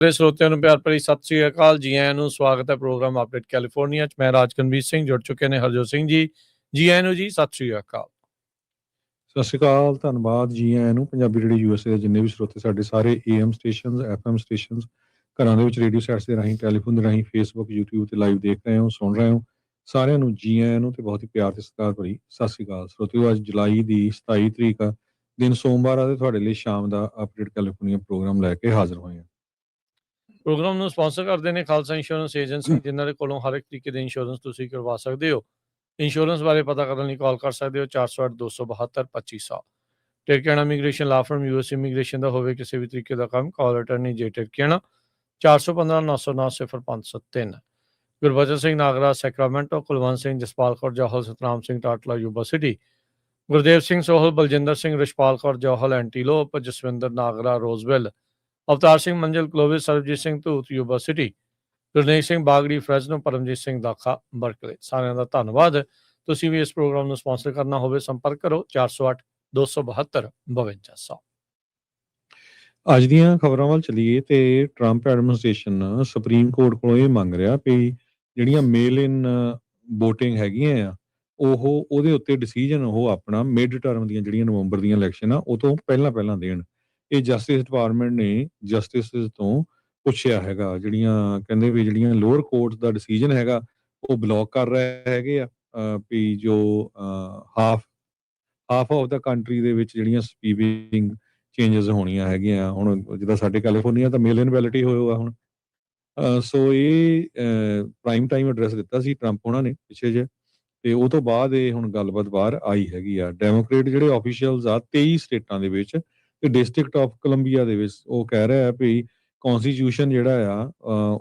ਸਾਰੇ ਸਰੋਤਿਆਂ ਨੂੰ ਪਿਆਰ ਭਰੀ ਸਤਿ ਸ੍ਰੀ ਅਕਾਲ। ਜੀ ਆਇਆਂ ਨੂੰ ਸਵਾਗਤ ਹੈ ਪ੍ਰੋਗਰਾਮ ਅਪਡੇਟ ਕੈਲੀਫੋਰਨੀਆ 'ਚ। ਮੈਂ ਰਾਜਕਨਵੀਰ ਸਿੰਘ, ਜੁੜ ਚੁੱਕੇ ਨੇ ਹਰਜੋਤ ਸਿੰਘ ਜੀ। ਜੀ ਆਇਆਂ ਨੂੰ ਜੀ, ਸਤਿ ਸ੍ਰੀ ਅਕਾਲ। ਸਤਿ ਸ਼੍ਰੀ ਅਕਾਲ, ਧੰਨਵਾਦ ਜੀ ਆਇਆਂ ਨੂੰ। ਪੰਜਾਬੀ ਰੇਡੀਓ USA ਦੇ ਜਿੰਨੇ ਵੀ ਸਰੋਤੇ ਸਾਡੇ ਸਾਰੇ AM ਸਟੇਸ਼ਨਸ, FM ਸਟੇਸ਼ਨਸ, ਘਰਾਂ ਦੇ ਵਿੱਚ ਰੇਡੀਓ ਸੈਟਸ ਦੇ ਰਾਹੀਂ, ਟੈਲੀਫੋਨ ਦੇ ਰਾਹੀਂ, ਫੇਸਬੁੱਕ, YouTube ਤੇ ਲਾਈਵ ਦੇਖ ਰਹੇ ਹੋ, ਸੁਣ ਰਹੇ ਹੋ, ਸਾਰਿਆਂ ਨੂੰ ਜੀ ਆਇਆਂ ਨੂੰ ਤੇ ਬਹੁਤ ਹੀ ਪਿਆਰ ਤੇ ਸਤਿਕਾਰ ਭਰੀ ਸਤਿ ਸ਼੍ਰੀ ਅਕਾਲ। ਸਰੋਤਿਓ, ਅੱਜ ਜੁਲਾਈ ਦੀ 27 ਤਰੀਕ ਆ, ਦਿਨ ਸੋਮਵਾਰ ਆ, ਤੇ ਤੁਹਾਡੇ ਲਈ ਸ਼ਾਮ ਦਾ ਅਪਡੇਟ ਕੈਲੀਫੋਰਨੀਆ ਪ੍ਰੋਗਰਾਮ ਲੈ ਕੇ ਹਾਜ਼ਰ ਹੋਏ ਹਾਂ। ਪ੍ਰੋਗਰਾਮ ਨੂੰ ਸਪਾਂਸਰ ਕਰਦੇ ਨੇ ਖਾਲਸਾ ਇੰਸ਼ੋਰੈਂਸ ਏਜੰਸੀ, ਜਿਨ੍ਹਾਂ ਦੇ ਕੋਲੋਂ ਹਰ ਇੱਕ ਤਰੀਕੇ ਦੇ ਇੰਸ਼ੋਰੈਂਸ ਤੁਸੀਂ ਕਰਵਾ ਸਕਦੇ ਹੋ। ਇੰਸ਼ੋਰੈਂਸ ਬਾਰੇ ਪਤਾ ਕਰਨ ਲਈ ਕਾਲ ਕਰ ਸਕਦੇ ਹੋ 408-272-2500। Tirkiana immigration law firm US immigration ਦਾ ਹੋਵੇ ਕਿਸੇ ਵੀ ਤਰੀਕੇ ਦਾ ਕੰਮ, call attorney J Tirkiana 415-909-0503। Gurbachan Singh Nagra Sacramento, Kulwant Singh, Jaspal Kaur Johal, Satnam Singh Tatla Yuba City, Gurdev Singh Sohal, Baljinder Singh, Rishpal Kaur Johal Antelope, Jaswinder Nagra Roseville, Avtar Singh Manzil Clovis, Sarabjit Singh Dhoot Yuba City, Gurnesh Singh Bagri Fresno, Paramjit Singh Dakha Berkeley. ਸਾਰਿਆਂ ਦਾ ਧੰਨਵਾਦ। ਤੁਸੀਂ ਵੀ ਇਸ ਪ੍ਰੋਗਰਾਮ ਨੂੰ ਸਪਾਂਸਰ ਕਰਨਾ ਹੋਵੇ, ਸੰਪਰਕ ਕਰੋ 408-272-5200। ਅੱਜ ਦੀਆਂ ਖਬਰਾਂ ਵੱਲ ਚੱਲੀਏ ਤੇ ਟਰੰਪ ਐਡਮਿਨਿਸਟ੍ਰੇਸ਼ਨ ਸੁਪਰੀਮ ਕੋਰਟ ਕੋਲੋਂ ਇਹ ਮੰਗ ਰਿਹਾ ਵੀ ਜਿਹੜੀਆਂ ਮੇਲ ਇਨ ਵੋਟਿੰਗ ਹੈਗੀਆਂ ਆ, ਉਹਦੇ ਉੱਤੇ ਡਿਸੀਜਨ ਉਹ ਆਪਣਾ ਮਿਡ ਟਰਮ ਦੀਆਂ ਜਿਹੜੀਆਂ ਨਵੰਬਰ ਦੀਆਂ ਇਲੈਕਸ਼ਨ ਆ ਉਹ ਤੋਂ ਪਹਿਲਾਂ ਦੇਣ। ਇਹ ਜਸਟਿਸ ਡਿਪਾਰਟਮੈਂਟ ਨੇ ਜਸਟਿਸ ਤੋਂ ਪੁੱਛਿਆ ਹੈਗਾ। ਕਹਿੰਦੇ ਵੀ ਜਿਹੜੀਆਂ ਲੋਅਰ ਕੋਰਟ ਦਾ ਡਿਸੀਜਨ ਹੈਗਾ ਉਹ ਬਲੌਕ ਕਰ ਰਹੇ ਹੈਗੇ ਆ ਵੀ ਜੋ ਹਾਫ ਆਫ ਦਾ ਕੰਟਰੀ ਦੇ ਵਿੱਚ ਜਿਹੜੀਆਂ ਸਪੀਕਿੰਗ ਚੇਂਜਸ ਹੋਣੀਆਂ ਹੈਗੀਆਂ। ਹੁਣ ਜਿੱਦਾਂ ਸਾਡੇ ਕੈਲੀਫੋਰਨੀਆ ਤਾਂ ਮੇਲ ਇਨ ਵੈਲਿਟੀ ਹੋਇਆ ਹੁਣ। ਸੋ ਇਹ ਪ੍ਰਾਈਮ ਟਾਈਮ ਐਡਰੈਸ ਦਿੱਤਾ ਸੀ ਟਰੰਪ ਉਹਨਾਂ ਨੇ ਪਿੱਛੇ ਜਿਹੇ, ਤੇ ਉਹ ਤੋਂ ਬਾਅਦ ਇਹ ਹੁਣ ਗੱਲਬਾਤ ਬਾਹਰ ਆਈ ਹੈਗੀ ਆ। ਡੈਮੋਕ੍ਰੇਟ ਜਿਹੜੇ ਆਫੀਸ਼ੀਅਲਸ ਆ 23 ਸਟੇਟਾਂ ਦੇ ਵਿੱਚ ਤੇ ਡਿਸਟ੍ਰਿਕਟ ਆਫ ਕੋਲੰਬੀਆ ਦੇ ਵਿੱਚ ਉਹ ਕਹਿ ਰਿਹਾ ਹੈ ਵੀ ਕੌਨਸਟੀਟਿਊਸ਼ਨ ਜਿਹੜਾ ਆ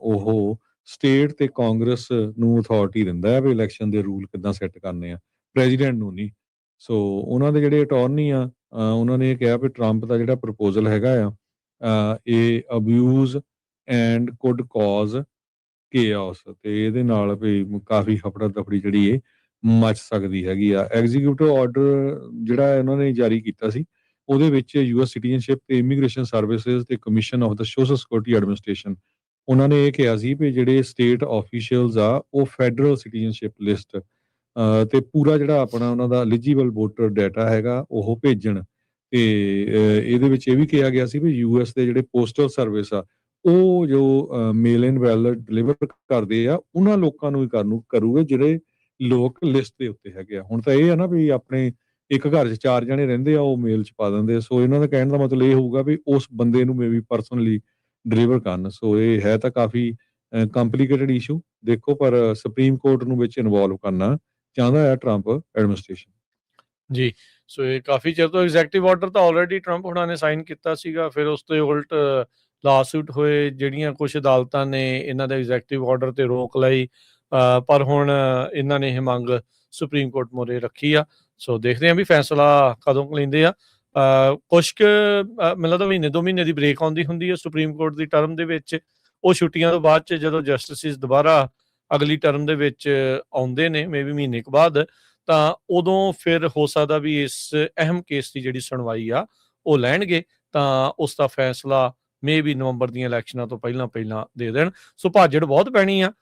ਉਹ ਸਟੇਟ ਤੇ ਕਾਂਗਰਸ ਨੂੰ ਅਥਾਰਟੀ ਦਿੰਦਾ ਹੈ ਵੀ ਇਲੈਕਸ਼ਨ ਦੇ ਰੂਲ ਕਿੱਦਾਂ ਸੈੱਟ ਕਰਨੇ ਆ, ਪ੍ਰੈਜ਼ੀਡੈਂਟ ਨੂੰ ਨਹੀਂ। ਸੋ ਉਹਨਾਂ ਦੇ ਜਿਹੜੇ ਅਟਾਰਨੀ ਆ ਉਹਨਾਂ ਨੇ ਕਿਹਾ ਵੀ ਟਰੰਪ ਦਾ ਜਿਹੜਾ ਪ੍ਰਪੋਜ਼ਲ ਹੈਗਾ ਆ ਇਹ ਅਬਿਊਜ਼ ਐਂਡ ਕੁਡ ਕਾਜ਼ ਕੇਆਸ, ਤੇ ਇਹਦੇ ਨਾਲ ਵੀ ਕਾਫੀ ਹਫੜਾ ਦਫੜੀ ਜਿਹੜੀ ਇਹ ਮਚ ਸਕਦੀ ਹੈਗੀ ਆ। ਐਗਜ਼ੀਕਿਊਟਿਵ ਆਰਡਰ ਜਿਹੜਾ ਇਹਨਾਂ ਨੇ ਜਾਰੀ ਕੀਤਾ ਸੀ ਉਹਦੇ ਵਿੱਚ US ਸਿਟੀਜ਼ਨਸ਼ਿਪ ਤੇ ਇਮੀਗ੍ਰੇਸ਼ਨ ਸਰਵਿਸਿਜ਼ ਤੇ commission of the social security administration, ਉਹਨਾਂ ਨੇ ਇਹ ਕਿਹਾ ਸੀ ਵੀ ਜਿਹੜੇ ਸਟੇਟ ਆਫੀਸ਼ੀਅਲਸ ਆ ਉਹ ਫੈਡਰਲ ਸਿਟੀਜ਼ਨਸ਼ਿਪ ਲਿਸਟ ਤੇ ਪੂਰਾ ਜਿਹੜਾ ਆਪਣਾ ਉਹਨਾਂ ਦਾ ਐਲੀਜੀਬਲ ਵੋਟਰ ਡਾਟਾ ਹੈਗਾ ਉਹ ਭੇਜਣ। ਤੇ ਇਹਦੇ ਵਿੱਚ ਇਹ ਵੀ ਕਿਹਾ ਗਿਆ ਸੀ ਵੀ US ਦੇ ਜਿਹੜੇ ਪੋਸਟਲ ਸਰਵਿਸ ਆ ਉਹ ਜੋ ਮੇਲ ਇਨ ਬੈਲਟ ਡਿਲੀਵਰ ਕਰਦੇ ਆ ਉਹਨਾਂ ਲੋਕਾਂ ਨੂੰ ਹੀ ਕਰੂਗੇ ਜਿਹੜੇ ਲੋਕ ਲਿਸਟ ਦੇ ਉੱਤੇ ਹੈਗੇ ਆ। ਹੁਣ ਤਾਂ ਇਹ ਆ ਨਾ ਵੀ ਆਪਣੇ ਇੱਕ ਘਰ 'ਚ 4 ਜਣੇ ਰਹਿੰਦੇ ਆ, ਉਹ ਮੇਲ 'ਚ ਪਾ ਦਿੰਦੇ ਆ। ਸੋ ਇਹਨਾਂ ਦਾ ਕਹਿਣ ਦਾ ਮਤਲਬ ਇਹ ਹੋਊਗਾ ਵੀ ਉਸ ਬੰਦੇ ਨੂੰ ਮੇਬੀ ਪਰਸਨਲੀ ਡਿਲੀਵਰ ਕਰਨ। ਸੋ ਇਹ ਹੈ ਤਾਂ ਕਾਫੀ ਕੰਪਲੀਕੇਟਡ ਇਸ਼ੂ ਦੇਖੋ, ਪਰ ਸੁਪਰੀਮ ਕੋਰਟ ਨੂੰ ਵਿੱਚ ਇਨਵੋਲਵ ਕਰਨਾ ਚਾਹੁੰਦਾ ਹੈ ਟਰੰਪ ਐਡਮਿਨਿਸਟ੍ਰੇਸ਼ਨ। ਜੀ, ਸੋ ਇਹ ਕਾਫੀ ਚਿਰ ਤੋਂ ਐਗਜ਼ੈਕਟਿਵ ਆਰਡਰ ਤਾਂ ਆਲਰੇਡੀ ਟਰੰਪ ਹੁਣਾਂ ਨੇ ਸਾਈਨ ਕੀਤਾ ਸੀਗਾ, ਫਿਰ ਉਸ ਤੋਂ ਉਲਟ ਲਾਸੂਟ ਹੋਏ, ਜਿਹੜੀਆਂ ਕੁਝ ਅਦਾਲਤਾਂ ਨੇ ਇਹਨਾਂ ਦੇ ਐਗਜ਼ੈਕਟਿਵ ਆਰਡਰ ਤੇ ਰੋਕ ਲਈ, ਪਰ ਹੁਣ ਇਹਨਾਂ ਨੇ ਇਹ ਮੰਗ ਸੁਪਰੀਮ ਕੋਰਟ ਮੋਰੇ ਰੱਖੀ ਆ। ਸੋ ਦੇਖਦੇ ਹਾਂ ਵੀ ਫੈਸਲਾ ਕਦੋਂ ਲੈਂਦੇ ਆ। ਕੁਛ ਕੁ ਮੈਨੂੰ ਲੱਗਦਾ ਮਹੀਨੇ 2 ਮਹੀਨੇ ਦੀ ਬ੍ਰੇਕ ਆਉਂਦੀ ਹੁੰਦੀ ਹੈ ਸੁਪਰੀਮ ਕੋਰਟ ਦੀ ਟਰਮ ਦੇ ਵਿੱਚ। ਉਹ ਛੁੱਟੀਆਂ ਤੋਂ ਬਾਅਦ 'ਚ ਜਦੋਂ ਜਸਟਿਸਿਸ ਦੁਬਾਰਾ ਅਗਲੀ ਟਰਮ ਦੇ ਵਿੱਚ ਆਉਂਦੇ ਨੇ, ਮੇਬੀ ਮਹੀਨੇ ਕੁ ਬਾਅਦ, ਤਾਂ ਉਦੋਂ ਫਿਰ ਹੋ ਸਕਦਾ ਵੀ ਇਸ ਅਹਿਮ ਕੇਸ ਦੀ ਜਿਹੜੀ ਸੁਣਵਾਈ ਆ ਉਹ ਲੈਣਗੇ, ਤਾਂ ਉਸ ਦਾ ਫੈਸਲਾ ਮੇਬੀ ਨਵੰਬਰ ਦੀਆਂ ਇਲੈਕਸ਼ਨਾਂ ਤੋਂ ਪਹਿਲਾਂ ਦੇ ਦੇਣ। ਸੋ ਭਾਜੜ ਬਹੁਤ ਪੈਣੀ ਆ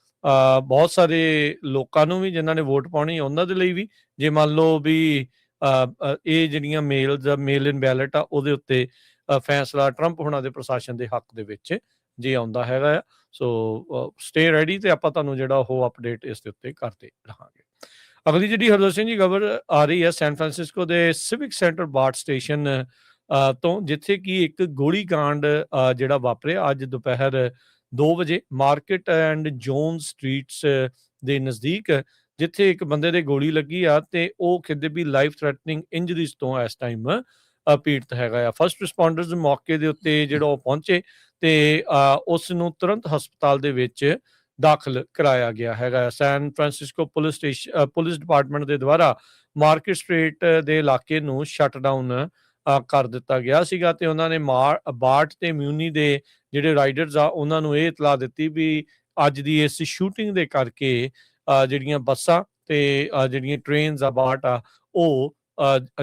ਬਹੁਤ ਸਾਰੇ ਲੋਕਾਂ ਨੂੰ ਵੀ ਜਿਨ੍ਹਾਂ ਨੇ ਵੋਟ ਪਾਉਣੀ, ਉਹਨਾਂ ਦੇ ਲਈ ਵੀ। ਜੇ ਮੰਨ ਲਓ ਵੀ ਇਹ ਜਿਹੜੀਆਂ ਮੇਲ ਇਨ ਬੈਲਟ ਆ ਉਹਦੇ ਉੱਤੇ ਫੈਸਲਾ ਟਰੰਪ ਹੁਣਾਂ ਦੇ ਪ੍ਰਸ਼ਾਸਨ ਦੇ ਹੱਕ ਦੇ ਵਿੱਚ ਜੇ ਆਉਂਦਾ ਹੈਗਾ ਆ। ਸੋ ਸਟੇ ਰੈਡੀ, ਤੇ ਆਪਾਂ ਤੁਹਾਨੂੰ ਜਿਹੜਾ ਉਹ ਅਪਡੇਟ ਇਸ ਦੇ ਉੱਤੇ ਕਰਦੇ ਰਹਾਂਗੇ। ਅਗਲੀ ਜਿਹੜੀ ਹਰਜੋਤ ਸਿੰਘ ਜੀ ਖਬਰ ਆ ਰਹੀ ਹੈ ਸੈਨ ਫਰਾਂਸਿਸਕੋ ਦੇ ਸਿਵਿਕ ਸੈਂਟਰ ਬਾਰਟ ਸਟੇਸ਼ਨ ਤੋਂ, ਜਿੱਥੇ ਕਿ ਇੱਕ ਗੋਲੀ ਕਾਂਡ ਜਿਹੜਾ ਵਾਪਰਿਆ ਅੱਜ ਦੁਪਹਿਰ 2 ਵਜੇ ਮਾਰਕੀਟ ਐਂਡ ਜੋਨ ਸਟਰੀਟਸ ਦੇ ਨਜ਼ਦੀਕ, ਜਿੱਥੇ ਇੱਕ ਬੰਦੇ ਦੇ ਗੋਲੀ ਲੱਗੀ ਆ ਤੇ ਉਹ ਕਹਿੰਦੇ ਵੀ ਲਾਈਫ ਥ੍ਰੈਟਨਿੰਗ ਇੰਜਰੀਜ਼ ਤੋਂ ਇਸ ਟਾਈਮ ਪੀੜਤ ਹੈਗਾ ਆ। ਫਸਟ ਰਿਸਪੌਂਡਰਸ ਮੌਕੇ ਦੇ ਉੱਤੇ ਜਿਹੜਾ ਉਹ ਪਹੁੰਚੇ ਤੇ ਉਸ ਨੂੰ ਤੁਰੰਤ ਹਸਪਤਾਲ ਦੇ ਵਿੱਚ ਦਾਖਲ ਕਰਾਇਆ ਗਿਆ ਹੈਗਾ। ਸੈਨ ਫਰਾਂਸਿਸਕੋ ਪੁਲਿਸ ਡਿਪਾਰਟਮੈਂਟ ਦੇ ਦੁਆਰਾ ਮਾਰਕੀਟ ਸਟਰੀਟ ਦੇ ਇਲਾਕੇ ਨੂੰ ਸ਼ਟ ਡਾਊਨ ਕਰ ਦਿੱਤਾ ਗਿਆ ਸੀਗਾ, ਤੇ ਉਹਨਾਂ ਨੇ ਬਾਰਟ ਤੇ ਮਿਊਨੀ ਦੇ ਜਿਹੜੇ ਰਾਈਡਰਸ ਆ ਉਹਨਾਂ ਨੂੰ ਇਹ ਇਤਲਾਹ ਦਿੱਤੀ ਵੀ ਅੱਜ ਦੀ ਇਸ ਸ਼ੂਟਿੰਗ ਦੇ ਕਰਕੇ ਜਿਹੜੀਆਂ ਬੱਸਾਂ ਤੇ ਜਿਹੜੀਆਂ ਟ੍ਰੇਨਸ ਆ ਬਾਰਟ ਆ ਉਹ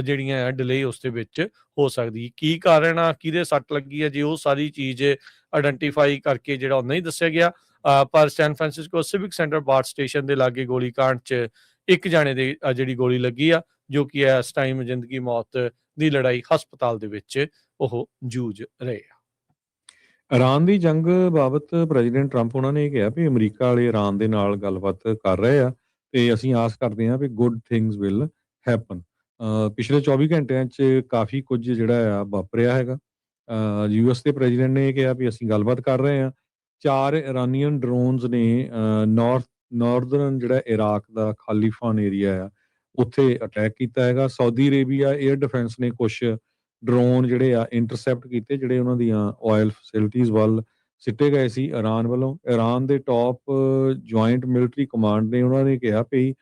ਜਿਹੜੀਆਂ ਆ ਡਿਲੇ ਉਸ ਦੇ ਵਿੱਚ ਹੋ ਸਕਦੀ। ਕੀ ਕਾਰਨ ਆ, ਕਿਹਦੇ ਸੱਟ ਲੱਗੀ ਆ, ਜੇ ਉਹ ਸਾਰੀ ਚੀਜ਼ ਆਇਡੈਂਟੀਫਾਈ ਕਰਕੇ ਜਿਹੜਾ ਉਹ ਨਹੀਂ ਦੱਸਿਆ ਗਿਆ। ਪਰ San Francisco civic center BART station ਦੇ ਲਾਗੇ ਗੋਲੀकांड 'ਚ ਇੱਕ ਜਾਣੇ ਦੇ ਜਿਹੜੀ ਗੋਲੀ ਲੱਗੀ ਆ, ਜੋ ਕਿ ਇਸ ਟਾਈਮ ਜ਼ਿੰਦਗੀ ਮੌਤ ਦੀ ਲੜਾਈ ਹਸਪਤਾਲ ਦੇ ਵਿੱਚ ਉਹ ਜੂਝ ਰਹੇ ਆ। ਇਰਾਨ ਦੀ ਜੰਗ ਬਾਬਤ ਪ੍ਰੈਜ਼ੀਡੈਂਟ ਟਰੰਪ ਉਹਨਾਂ ਨੇ ਕਿਹਾ ਵੀ ਅਮਰੀਕਾ ਵਾਲੇ ਇਰਾਨ ਦੇ ਨਾਲ ਗੱਲਬਾਤ ਕਰ ਰਹੇ ਆ ਤੇ ਅਸੀਂ ਆਸ ਕਰਦੇ ਹਾਂ ਵੀ ਗੁੱਡ ਥਿੰਗਸ ਵਿਲ ਹੈਪਨ। ਪਿਛਲੇ 24 ਘੰਟਿਆਂ 'ਚ ਕਾਫੀ ਕੁਝ ਜਿਹੜਾ ਆ ਵਾਪਰਿਆ ਹੈਗਾ। ਯੂਐਸ ਦੇ ਪ੍ਰੈਜ਼ੀਡੈਂਟ ਨੇ ਇਹ ਕਿਹਾ ਵੀ ਅਸੀਂ ਗੱਲਬਾਤ ਕਰ ਰਹੇ ਹਾਂ। 4 ਇਰਾਨੀਅਨ ਡਰੋਨਸ ਨੇ ਨਾਰਦਰਨ ਜਿਹੜਾ ਇਰਾਕ ਦਾ ਖਾਲੀਫਾਨ ਏਰੀਆ ਆ ਉੱਥੇ ਅਟੈਕ ਕੀਤਾ ਹੈਗਾ। ਸਾਊਦੀ ਅਰੇਬੀਆ 에ਅਰ ਡਿਫੈਂਸ ਨੇ ਕੁਝ ਡਰੋਨ ਜਿਹੜੇ ਆ ਇੰਟਰਸੈਪਟ ਕੀਤੇ, ਜਿਹੜੇ ਉਹਨਾਂ ਦੀਆਂ ਆਇਲ ਫੈਸਿਲਿਟੀਜ਼ ਵੱਲ ਸਿੱਟੇ ਗਏ ਸੀ ਇਰਾਨ ਵੱਲੋਂ। ਇਰਾਨ ਦੇ ਟੌਪ ਜੁਆਇੰਟ ਮਿਲਟਰੀ ਕਮਾਂਡ ਨੇ ਉਹਨਾਂ ਨੇ ਕਿਹਾ ਵੀ